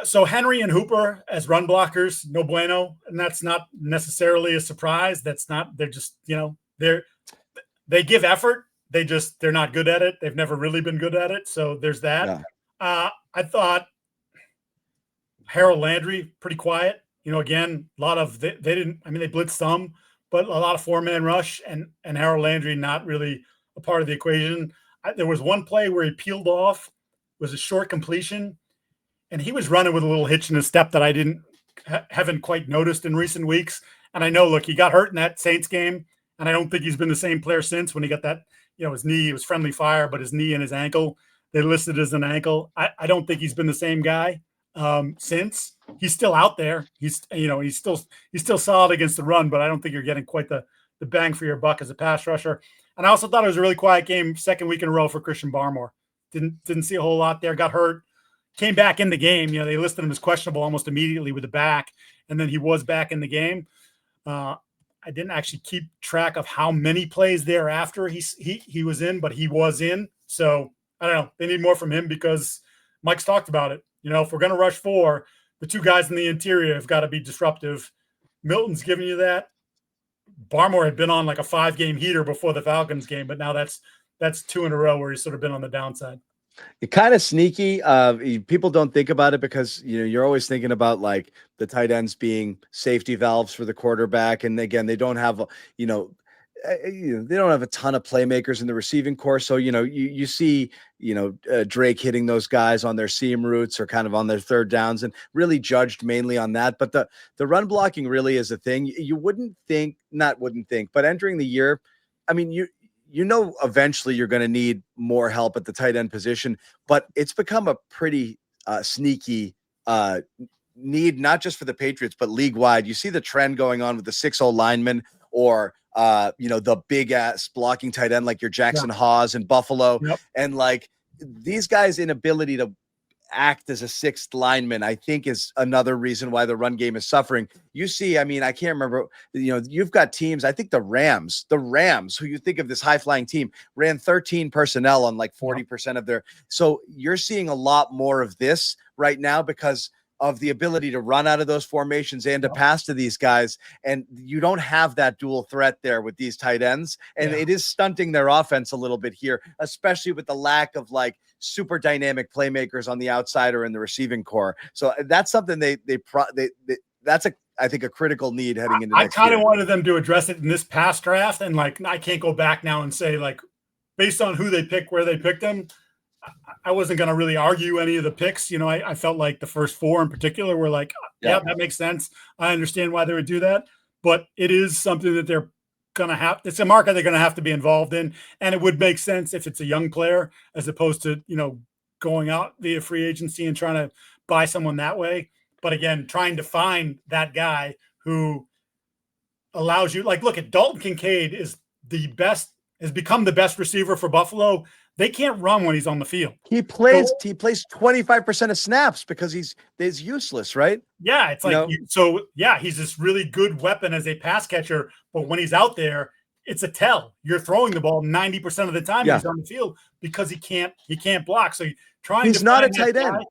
So Henry and Hooper as run blockers, no bueno, and that's not necessarily a surprise. They're just they give effort. They're not good at it. They've never really been good at it. So there's that. Yeah. I thought Harold Landry, pretty quiet. Again, a lot of they blitzed some, but a lot of 4-man rush and Harold Landry not really a part of the equation. There was one play where he peeled off, was a short completion, and he was running with a little hitch in his step that I haven't quite noticed in recent weeks. And I know, look, he got hurt in that Saints game. and I don't think he's been the same player since when he got that, his knee, it was friendly fire, but his knee and his ankle, they listed as an ankle. I don't think he's been the same guy since. He's still out there. He's still solid against the run, but I don't think you're getting quite the bang for your buck as a pass rusher. And I also thought it was a really quiet game, second week in a row for Christian Barmore. Didn't see a whole lot there. Got hurt, came back in the game. They listed him as questionable almost immediately with the back, and then he was back in the game. I didn't actually keep track of how many plays thereafter he was in, but he was in. So I don't know. They need more from him because Mike's talked about it. If we're going to rush 4, the 2 guys in the interior have got to be disruptive. Milton's giving you that. Barmore had been on like a 5-game heater before the Falcons game, but now that's 2 in a row where he's sort of been on the downside. It's kind of sneaky. People don't think about it because you're always thinking about like the tight ends being safety valves for the quarterback, and again, they don't have they don't have a ton of playmakers in the receiving corps. So you see Drake hitting those guys on their seam routes or kind of on their third downs, and really judged mainly on that. But the run blocking really is a thing. You wouldn't think, but entering the year, I mean eventually you're going to need more help at the tight end position, but it's become a pretty sneaky need, not just for the Patriots, but league wide. You see the trend going on with the 6'0" lineman or, the big ass blocking tight end, like your Jackson Hawes in Buffalo. Yep. And like these guys' inability to act as a 6th lineman, I think, is another reason why the run game is suffering. You see, I mean, I can't remember, you've got teams, I think the Rams, who you think of this high flying team, ran 13 personnel on like 40% of their, so you're seeing a lot more of this right now because of the ability to run out of those formations and to pass to these guys. And you don't have that dual threat there with these tight ends. And it is stunting their offense a little bit here, especially with the lack of like super dynamic playmakers on the outside or in the receiving core. So that's something that's I think a critical need heading into next year. I kind of wanted them to address it in this past draft. And like, I can't go back now and say like, based on who they pick, where they picked them, I wasn't going to really argue any of the picks. I felt like the first 4 in particular were like, yeah, that makes sense. I understand why they would do that, but it is something that they're going to have. It's a market they're going to have to be involved in. And it would make sense if it's a young player as opposed to, going out via free agency and trying to buy someone that way. But again, trying to find that guy who allows you, like, look at Dalton Kincaid has become the best receiver for Buffalo. They can't run when he's on the field. He plays 25% of snaps because he's useless, right? Yeah, it's like he's this really good weapon as a pass catcher, but when he's out there, it's a tell. You're throwing the ball 90% of the time when he's on the field because he can't block. So he's not a tight end.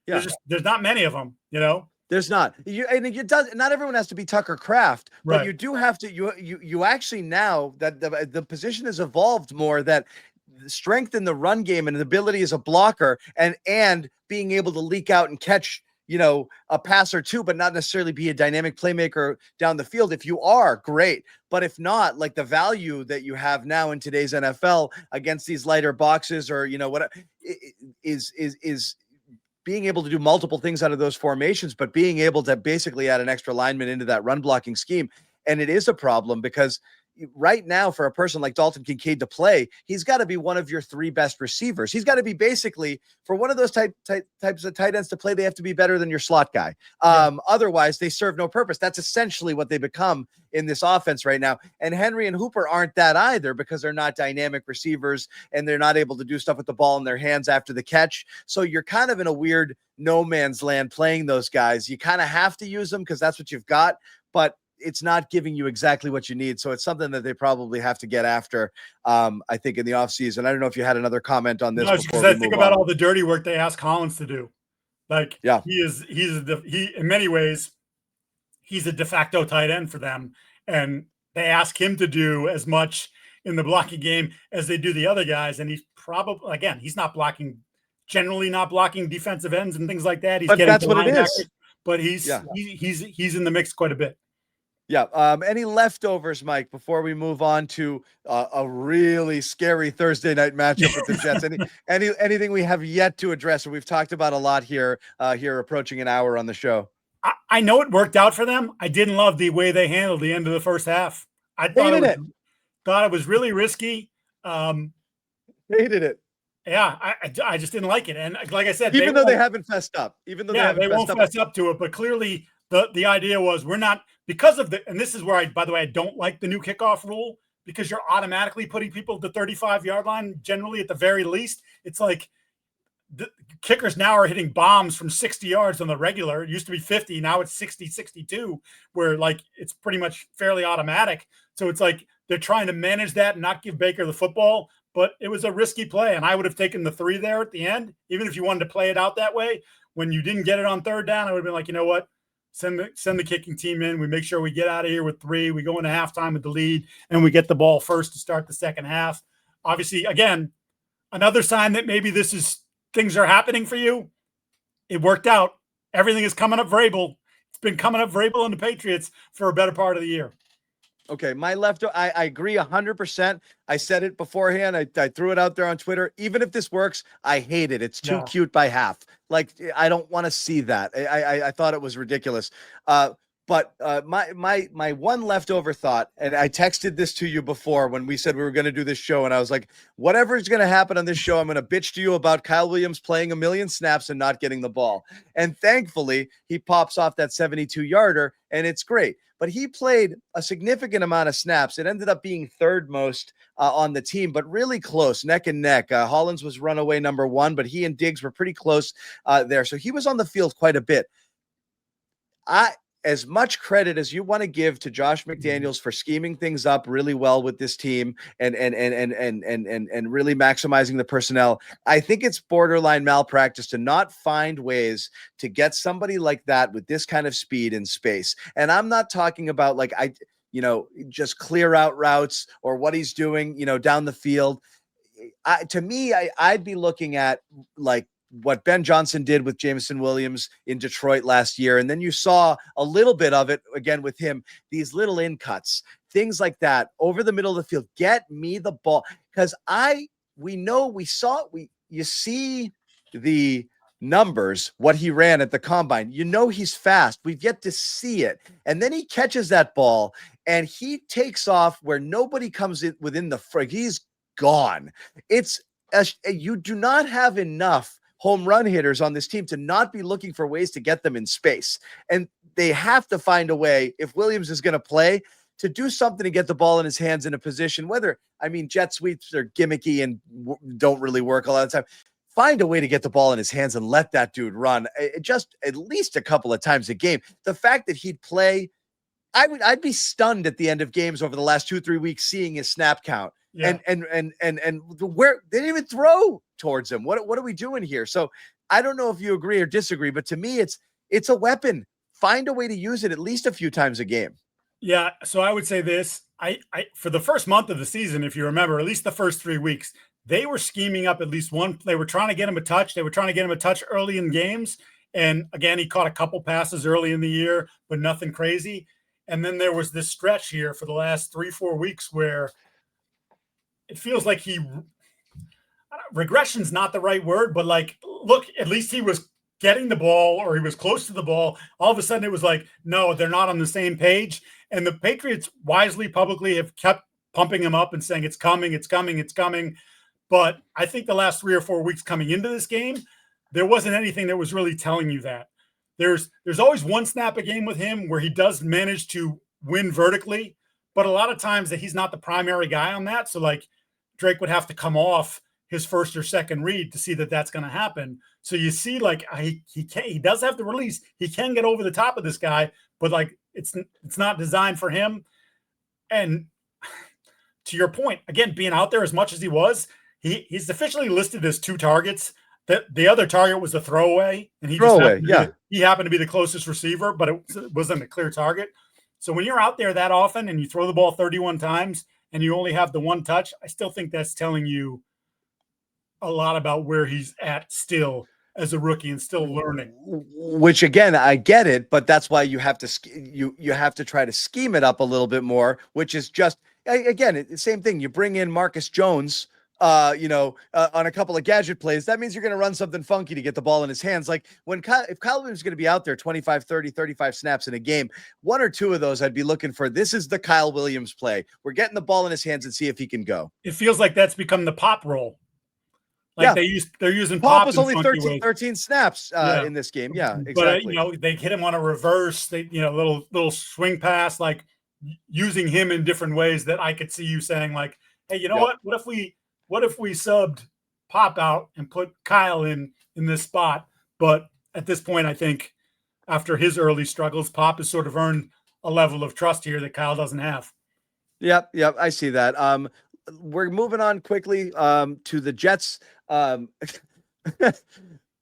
There's not many of them, There's not. Not everyone has to be Tucker Kraft, but you do have to. You actually, now that the position has evolved more, that strength in the run game and the ability as a blocker and being able to leak out and catch a pass or two, but not necessarily be a dynamic playmaker down the field. If you are, great. But if not, like the value that you have now in today's NFL against these lighter boxes or what is being able to do multiple things out of those formations, but being able to basically add an extra lineman into that run blocking scheme. And it is a problem because right now, for a person like Dalton Kincaid to play, he's got to be one of your 3 best receivers. He's got to be basically, for one of those types of tight ends to play, they have to be better than your slot guy. Otherwise, they serve no purpose. That's essentially what they become in this offense right now. And Henry and Hooper aren't that either because they're not dynamic receivers and they're not able to do stuff with the ball in their hands after the catch. So you're kind of in a weird no man's land playing those guys. You kind of have to use them because that's what you've got, but it's not giving you exactly what you need. So it's something that they probably have to get after, I think, in the offseason. I don't know if you had another comment on this. No, because I think about all the dirty work they asked Collins to do. Like, he's in many ways, he's a de facto tight end for them. And they ask him to do as much in the blocking game as they do the other guys. And he's probably, again, he's generally not blocking defensive ends and things like that. He's getting that's what it is. But he's in the mix quite a bit. Yeah. Any leftovers, Mike, before we move on to a really scary Thursday night matchup with the Jets? Anything we have yet to address? We've talked about a lot here approaching an hour on the show. I know it worked out for them. I didn't love the way they handled the end of the first half. I thought it was really risky. Hated it. Yeah, I just didn't like it. And like I said, even though they haven't fessed up, they won't fess up to it. But clearly the idea was we're not, because of and this is where by the way, I don't like the new kickoff rule, because you're automatically putting people at the 35-yard line, generally at the very least. It's like the kickers now are hitting bombs from 60 yards on the regular. It used to be 50. Now it's 60, 62, where like it's pretty much fairly automatic. So it's like they're trying to manage that and not give Baker the football. But it was a risky play, and I would have taken the 3 there at the end, even if you wanted to play it out that way. When you didn't get it on 3rd down, I would have been like, you know what? Send the kicking team in. We make sure we get out of here with 3. We go into halftime with the lead, and we get the ball first to start the second half. Obviously, again, another sign that maybe things are happening for you. It worked out. Everything is coming up Vrabel. It's been coming up Vrabel and the Patriots for a better part of the year. Okay, my I agree 100%. I said it beforehand. I threw it out there on Twitter. Even if this works, I hate it. It's too cute by half. Like, I don't want to see that. I thought it was ridiculous. But my one leftover thought, and I texted this to you before when we said we were going to do this show, and I was like, whatever is going to happen on this show, I'm going to bitch to you about Kyle Williams playing a million snaps and not getting the ball. And thankfully, he pops off that 72-yarder, and it's great. But he played a significant amount of snaps. It ended up being 3rd most on the team, but really close, neck and neck. Hollins was runaway number 1, but he and Diggs were pretty close there. So he was on the field quite a bit. As much credit as you want to give to Josh McDaniels for scheming things up really well with this team and really maximizing the personnel, I think it's borderline malpractice to not find ways to get somebody like that with this kind of speed and space. And I'm not talking about like just clear out routes or what he's doing, down the field. To me, I'd be looking at like what Ben Johnson did with Jameson Williams in Detroit last year. And then you saw a little bit of it again with him, these little in-cuts, things like that over the middle of the field. Get me the ball. Because you see the numbers, what he ran at the combine. He's fast. We've yet to see it. And then he catches that ball and he takes off where nobody comes in within the front. He's gone. You do not have enough home run hitters on this team to not be looking for ways to get them in space. And they have to find a way, if Williams is going to play, to do something to get the ball in his hands in a position, jet sweeps are gimmicky and don't really work a lot of the time. Find a way to get the ball in his hands and let that dude run just at least a couple of times a game. The fact that he'd play, I'd be stunned at the end of games over the last 2-3 weeks seeing his snap count. Yeah. And where they didn't even throw towards him. What are we doing here? So I don't know if you agree or disagree, but to me, it's a weapon. Find a way to use it at least a few times a game. Yeah. So I would say this, I for the first month of the season, if you remember, at least the first 3 weeks, they were scheming up at least one. They were trying to get him a touch. They were trying to get him a touch early in games. And again, he caught a couple passes early in the year, but nothing crazy. And then there was this stretch here for the last 3-4 weeks where it feels like regression's not the right word, but like, look, at least he was getting the ball or he was close to the ball. All of a sudden it was like, no, they're not on the same page. And the Patriots wisely publicly have kept pumping him up and saying it's coming, it's coming, it's coming. But I think the last 3 or 4 weeks coming into this game, there wasn't anything that was really telling you that. There's always one snap a game with him where he does manage to win vertically, but a lot of times that he's not the primary guy on that. So like Drake would have to come off his first or second read to see that that's going to happen. So you see, like he does have the release. He can get over the top of this guy, but like it's not designed for him. And to your point, again, being out there as much as he was, he's officially listed as 2 targets. That the other target was a throwaway, and he happened to be the closest receiver, but it wasn't a clear target. So when you're out there that often and you throw the ball 31 times and you only have the 1 touch, I still think that's telling you a lot about where he's at still as a rookie and still learning. Which again, I get it, but that's why you have to you have to try to scheme it up a little bit more. Which is just again the same thing. You bring in Marcus Jones on a couple of gadget plays, that means you're going to run something funky to get the ball in his hands. Like if Kyle Williams is going to be out there 25, 30, 35 snaps in a game, one or two of those I'd be looking for. This is the Kyle Williams play. We're getting the ball in his hands and see if he can go. It feels like that's become the Pop role. Like they're using Pop was only 13 snaps in this game. Yeah, exactly. But they hit him on a reverse, little swing pass, like using him in different ways that I could see you saying like, hey, you know what? What if we subbed Pop out and put Kyle in this spot? But at this point, I think after his early struggles, Pop has sort of earned a level of trust here that Kyle doesn't have. Yep, I see that. We're moving on quickly to the Jets.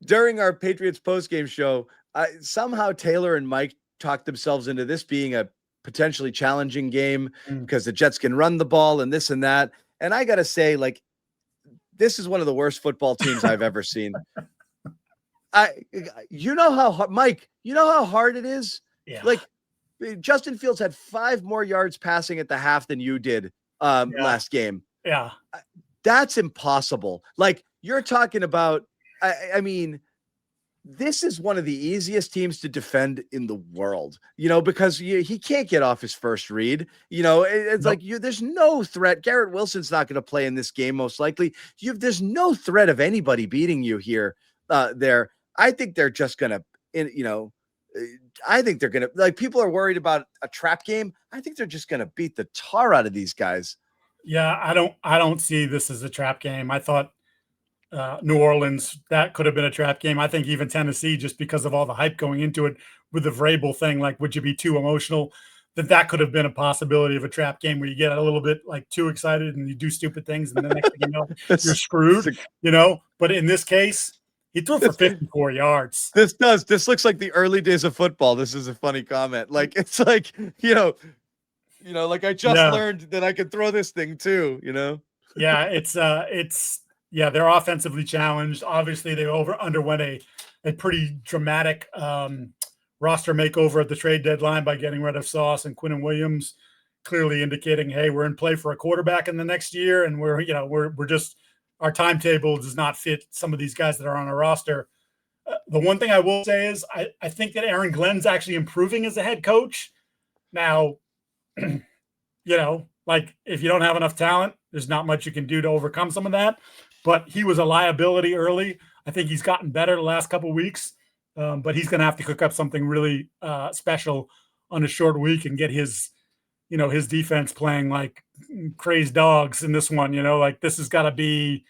During our Patriots postgame show, somehow Taylor and Mike talked themselves into this being a potentially challenging game because the Jets can run the ball and this and that. And I got to say, like, this is one of the worst football teams I've ever seen. Mike, you know how hard it is? Yeah. Like, Justin Fields had 5 more yards passing at the half than you did last game. Yeah. That's impossible. Like, you're talking about, I mean, this is one of the easiest teams to defend in the world, because he can't get off his first read. It's like there's no threat. Garrett Wilson's not going to play in this game, most likely. There's no threat of anybody beating you here, there. I think they're just going to, I think they're going to, like, people are worried about a trap game. I think they're just going to beat the tar out of these guys. Yeah. I don't see this as a trap game. I thought, New Orleans, that could have been a trap game. I think even Tennessee, just because of all the hype going into it with the Vrabel thing, like, would you be too emotional? That could have been a possibility of a trap game where you get a little bit like too excited and you do stupid things, and the next thing you know, you're screwed, But in this case, he threw for 54 yards. This looks like the early days of football. This is a funny comment. Like, it's like, like I just learned that I could throw this thing too, Yeah, they're offensively challenged. Obviously, they underwent a pretty dramatic roster makeover at the trade deadline by getting rid of Sauce and Quinnen Williams, clearly indicating, hey, we're in play for a quarterback in the next year, and we're just, our timetable does not fit some of these guys that are on our roster. The one thing I will say is I think that Aaron Glenn's actually improving as a head coach. Now, like, if you don't have enough talent, there's not much you can do to overcome some of that. But he was a liability early. I think he's gotten better the last couple of weeks, but he's going to have to cook up something really special on a short week and get his defense playing like crazed dogs in this one. Like, this has got to be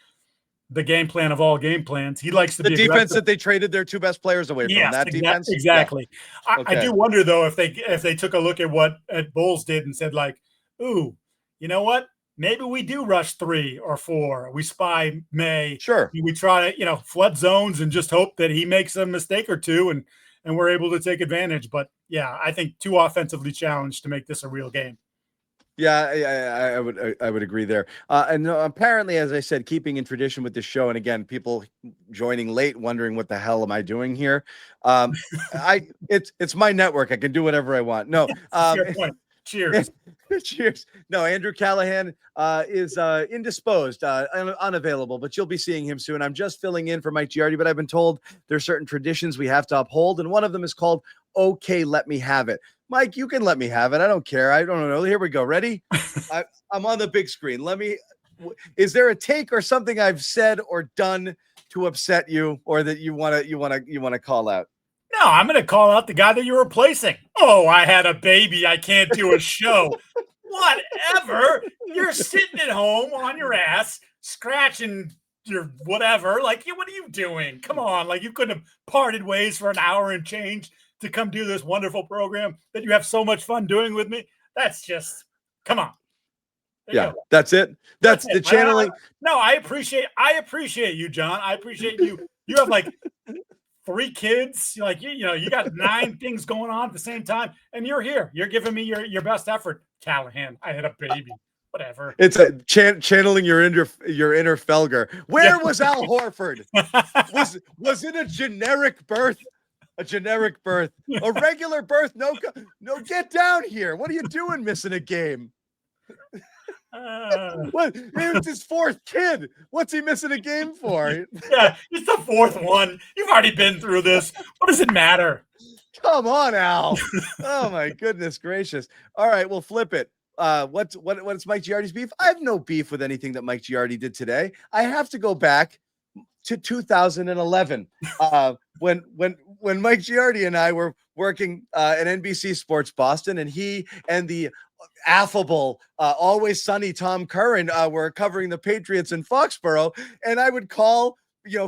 the game plan of all game plans. He likes to be defense aggressive. that they traded their 2 best players away from. That defense, exactly. Yeah. I do wonder though if they took a look at what Bulls did and said like, ooh, you know what? Maybe we do rush 3 or 4. We spy Maye. Sure. We try to, flood zones and just hope that he makes a mistake or two and we're able to take advantage. But yeah, I think too offensively challenged to make this a real game. Yeah, I would agree there. And apparently, as I said, keeping in tradition with this show, and again, people joining late wondering what the hell am I doing here? It's my network. I can do whatever I want. No, fair point. Cheers. Cheers. No, Andrew Callahan is indisposed, unavailable, but you'll be seeing him soon. I'm just filling in for Mike Giardi, but I've been told there's certain traditions we have to uphold, and one of them is called "Okay, let me have it." Mike, you can let me have it. I don't care. I don't know. Here we go. Ready? I'm on the big screen. Is there a take or something I've said or done to upset you, or that you want to call out? No, I'm going to call out the guy that you're replacing. Oh, I had a baby. I can't do a show. Whatever. You're sitting at home on your ass, scratching your whatever. Like, what are you doing? Come on. Like, you couldn't have parted ways for an hour and change to come do this wonderful program that you have so much fun doing with me. That's just, come on. That's it. That's the channeling. No, I appreciate you, John. I appreciate you. You have like 3 kids, like, you got 9 things going on at the same time, and you're here. You're giving me your best effort, Callahan. I had a baby, whatever. It's a channeling your inner Felger. Where was Al Horford? Was it a generic birth? A generic birth, a regular birth? No, get down here. What are you doing, missing a game? Uh, It's his fourth kid. What's he missing a game for? yeah, it's the fourth one. You've already been through this. What does it matter? Come on, Al. Oh my goodness gracious. All right, we'll flip it. What's Mike Giardi's beef? I have no beef with anything that Mike Giardi did today. I have to go back to 2011, when Mike Giardi and I were working at NBC Sports Boston, and he and the affable, always sunny Tom Curran were covering the Patriots in Foxborough, and I would call,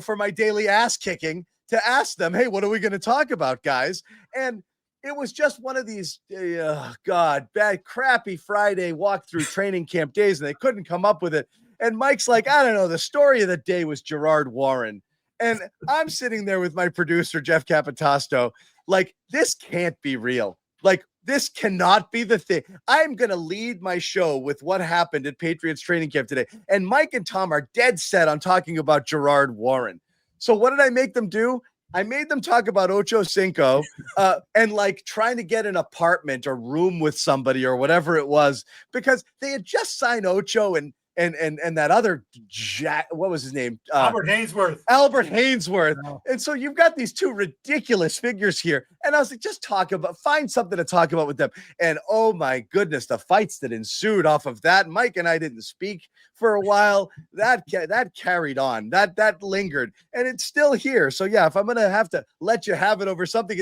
for my daily ass kicking to ask them, hey, what are we going to talk about, guys? And it was just one of these, bad, crappy Friday walkthrough training camp days, and they couldn't come up with it. And Mike's like, I don't know, the story of the day was Gerard Warren. And I'm sitting there with my producer, Jeff Capitasto, like, this can't be real. Like, this cannot be the thing. I'm going to lead my show with what happened at Patriots training camp today. And Mike and Tom are dead set on talking about Gerard Warren. So what did I make them do? I made them talk about Ocho Cinco and like trying to get an apartment or room with somebody or whatever it was, because they had just signed Ocho and that other Jack, what was his name? Albert Hainsworth. Albert Hainsworth. Wow. And so you've got these two ridiculous figures here. And I was like, just find something to talk about with them. And oh my goodness, the fights that ensued off of that. Mike and I didn't speak for a while. That carried on. That lingered. And it's still here. So yeah, if I'm going to have to let you have it over something,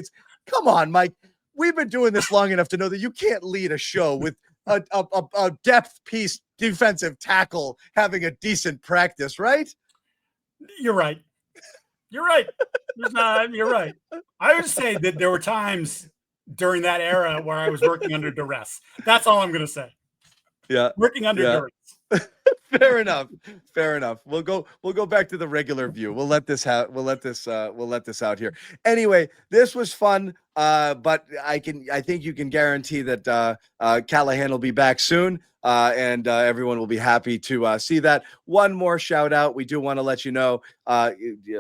come on, Mike. We've been doing this long enough to know that you can't lead a show with a depth piece defensive tackle having a decent practice, right? You're right. You're right. You're right. I would say that there were times during that era where I was working under duress. That's all I'm going to say. Yeah. Working under duress. Fair enough. We'll go back to the regular view. We'll let this out here. Anyway, this was fun. But I think you can guarantee that Callahan will be back soon. And everyone will be happy to see that. One more shout out. We do want to let you know,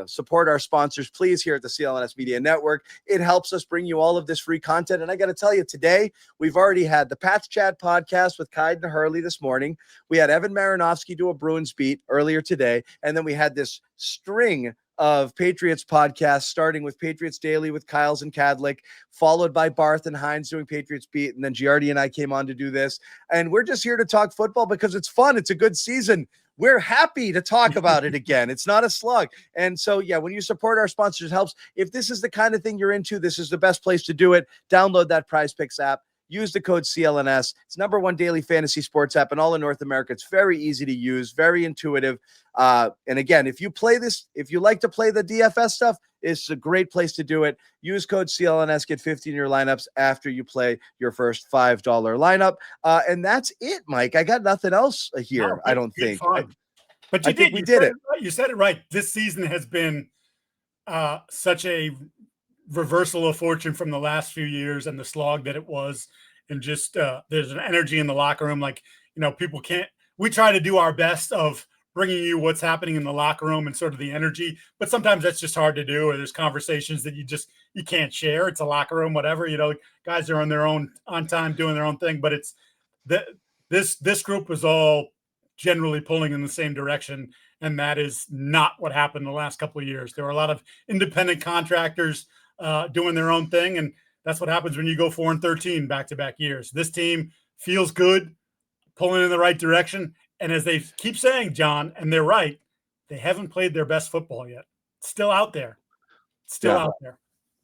support our sponsors, please, here at the CLNS Media Network. It helps us bring you all of this free content. And I got to tell you, today, we've already had the Pats Chat podcast with Kaiden Hurley this morning. We had Evan Marinofsky do a Bruins beat earlier today. And then we had this string of Patriots podcasts, starting with Patriots Daily with Kyles and Cadlick, followed by Barth and Hines doing Patriots Beat, and then Giardi and I came on to do this. And we're just here to talk football because it's fun. It's a good season. We're happy to talk about it again. It's not a slug. And so, yeah, when you support our sponsors, it helps. If this is the kind of thing you're into, this is the best place to do it. Download that Prize Picks app. Use the code CLNS. It's #1 daily fantasy sports app in all of North America. It's very easy to use, very intuitive. And again, if you like to play the DFS stuff, it's a great place to do it. Use code CLNS, get 50 in your lineups after you play your first $5 lineup. And that's it, Mike. I got nothing else here, no, I don't think. But we did it. You said it right. This season has been such a reversal of fortune from the last few years and the slog that it was. And just there's an energy in the locker room. Like, we try to do our best of bringing you what's happening in the locker room and sort of the energy, but sometimes that's just hard to do, or there's conversations that you can't share. It's a locker room, whatever, guys are on their own on time doing their own thing, but it's this group was all generally pulling in the same direction. And that is not what happened the last couple of years. There were a lot of independent contractors doing their own thing. And that's what happens when you go 4-13 back-to-back years. This team feels good, pulling in the right direction. And as they keep saying, John, and they're right, they haven't played their best football yet. It's still out there. Out there.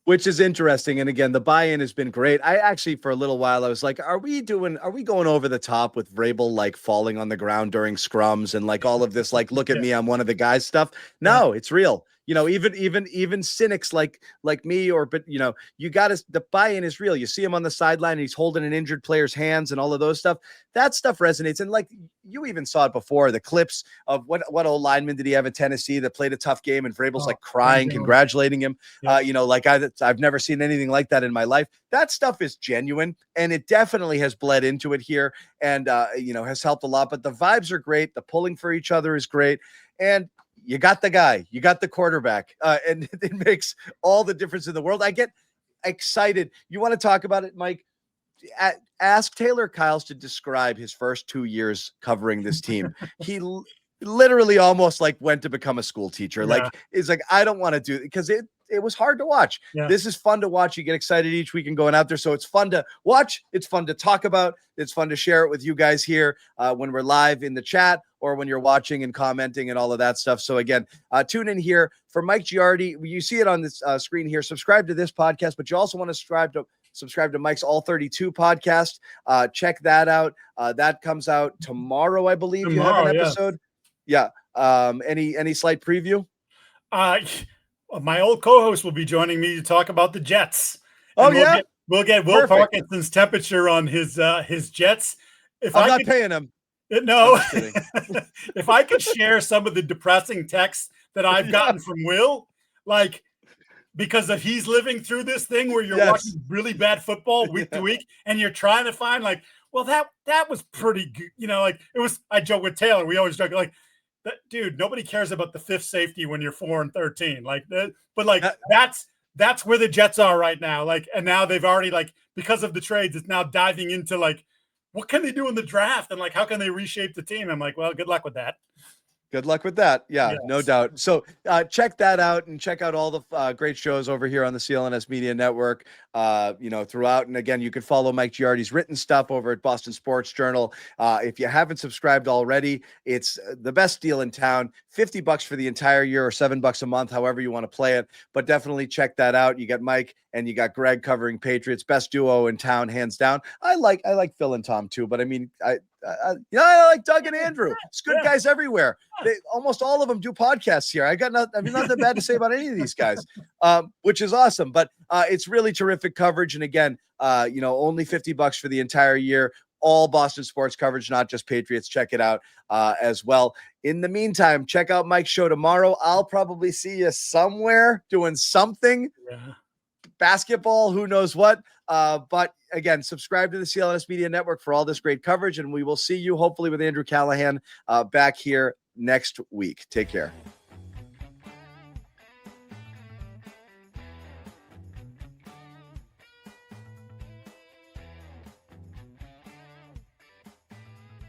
Which is interesting. And again, the buy-in has been great. I actually, for a little while, I was like, are we going over the top with Vrabel, like falling on the ground during scrums and like all of this, like, look at me, I'm one of the guys stuff. No, it's real. Even cynics like me, you got to, the buy-in is real. You see him on the sideline and he's holding an injured player's hands and all of those stuff. That stuff resonates. And like, you even saw it before, the clips of what old lineman did he have at Tennessee that played a tough game and Vrabel's like crying, congratulating him. Yeah. I've never seen anything like that in my life. That stuff is genuine, and it definitely has bled into it here and, has helped a lot. But the vibes are great. The pulling for each other is great. And you got the guy, you got the quarterback, and it makes all the difference in the world. I get excited. You want to talk about it, Mike? ask Taylor Kyles to describe his first 2 years covering this team. He literally almost like went to become a school teacher. Yeah. Like, it's like, I don't want to do it because it was hard to watch. Yeah. This is fun to watch. You get excited each week and going out there. So it's fun to watch. It's fun to talk about. It's fun to share it with you guys here when we're live in the chat or when you're watching and commenting and all of that stuff. So again, tune in here for Mike Giardi. You see it on this screen here. Subscribe to this podcast, but you also want to subscribe to Mike's All 32 podcast. Check that out. That comes out tomorrow, I believe. Tomorrow, you have an episode. Yeah. Any slight preview? My old co-host will be joining me to talk about the Jets. Oh, yeah. We'll get Will Parkinson's temperature on his Jets. If I'm not paying him. No. If I could share some of the depressing texts that I've gotten from Will, like, because of he's living through this thing where you're watching really bad football week to week, and you're trying to find like, well, that was pretty good. You know, like it was. I joke with Taylor. We always joke like, dude, nobody cares about the fifth safety when you're 4-13. Like, but like that's where the Jets are right now. Like, and now they've already like because of the trades, it's now diving into like, what can they do in the draft and like how can they reshape the team? I'm like, well, good luck with that. Good luck with that. Yeah, yes. No doubt. So check that out and check out all the great shows over here on the CLNS Media Network, throughout. And again, you can follow Mike Giardi's written stuff over at Boston Sports Journal. If you haven't subscribed already, it's the best deal in town. $50 for the entire year or $7 a month, however you want to play it. But definitely check that out. You got Mike and you got Greg covering Patriots, best duo in town, hands down. I like Phil and Tom too, but I mean, I like Doug and Andrew. It's good guys everywhere. Almost all of them do podcasts here. I got nothing bad to say about any of these guys, which is awesome. But it's really terrific coverage. And again, only $50 for the entire year. All Boston sports coverage, not just Patriots. Check it out as well. In the meantime, check out Mike's show tomorrow. I'll probably see you somewhere doing something. Yeah. Basketball, who knows what. But again, subscribe to the CLNS Media Network for all this great coverage, and we will see you hopefully with Andrew Callahan back here next week. Take care.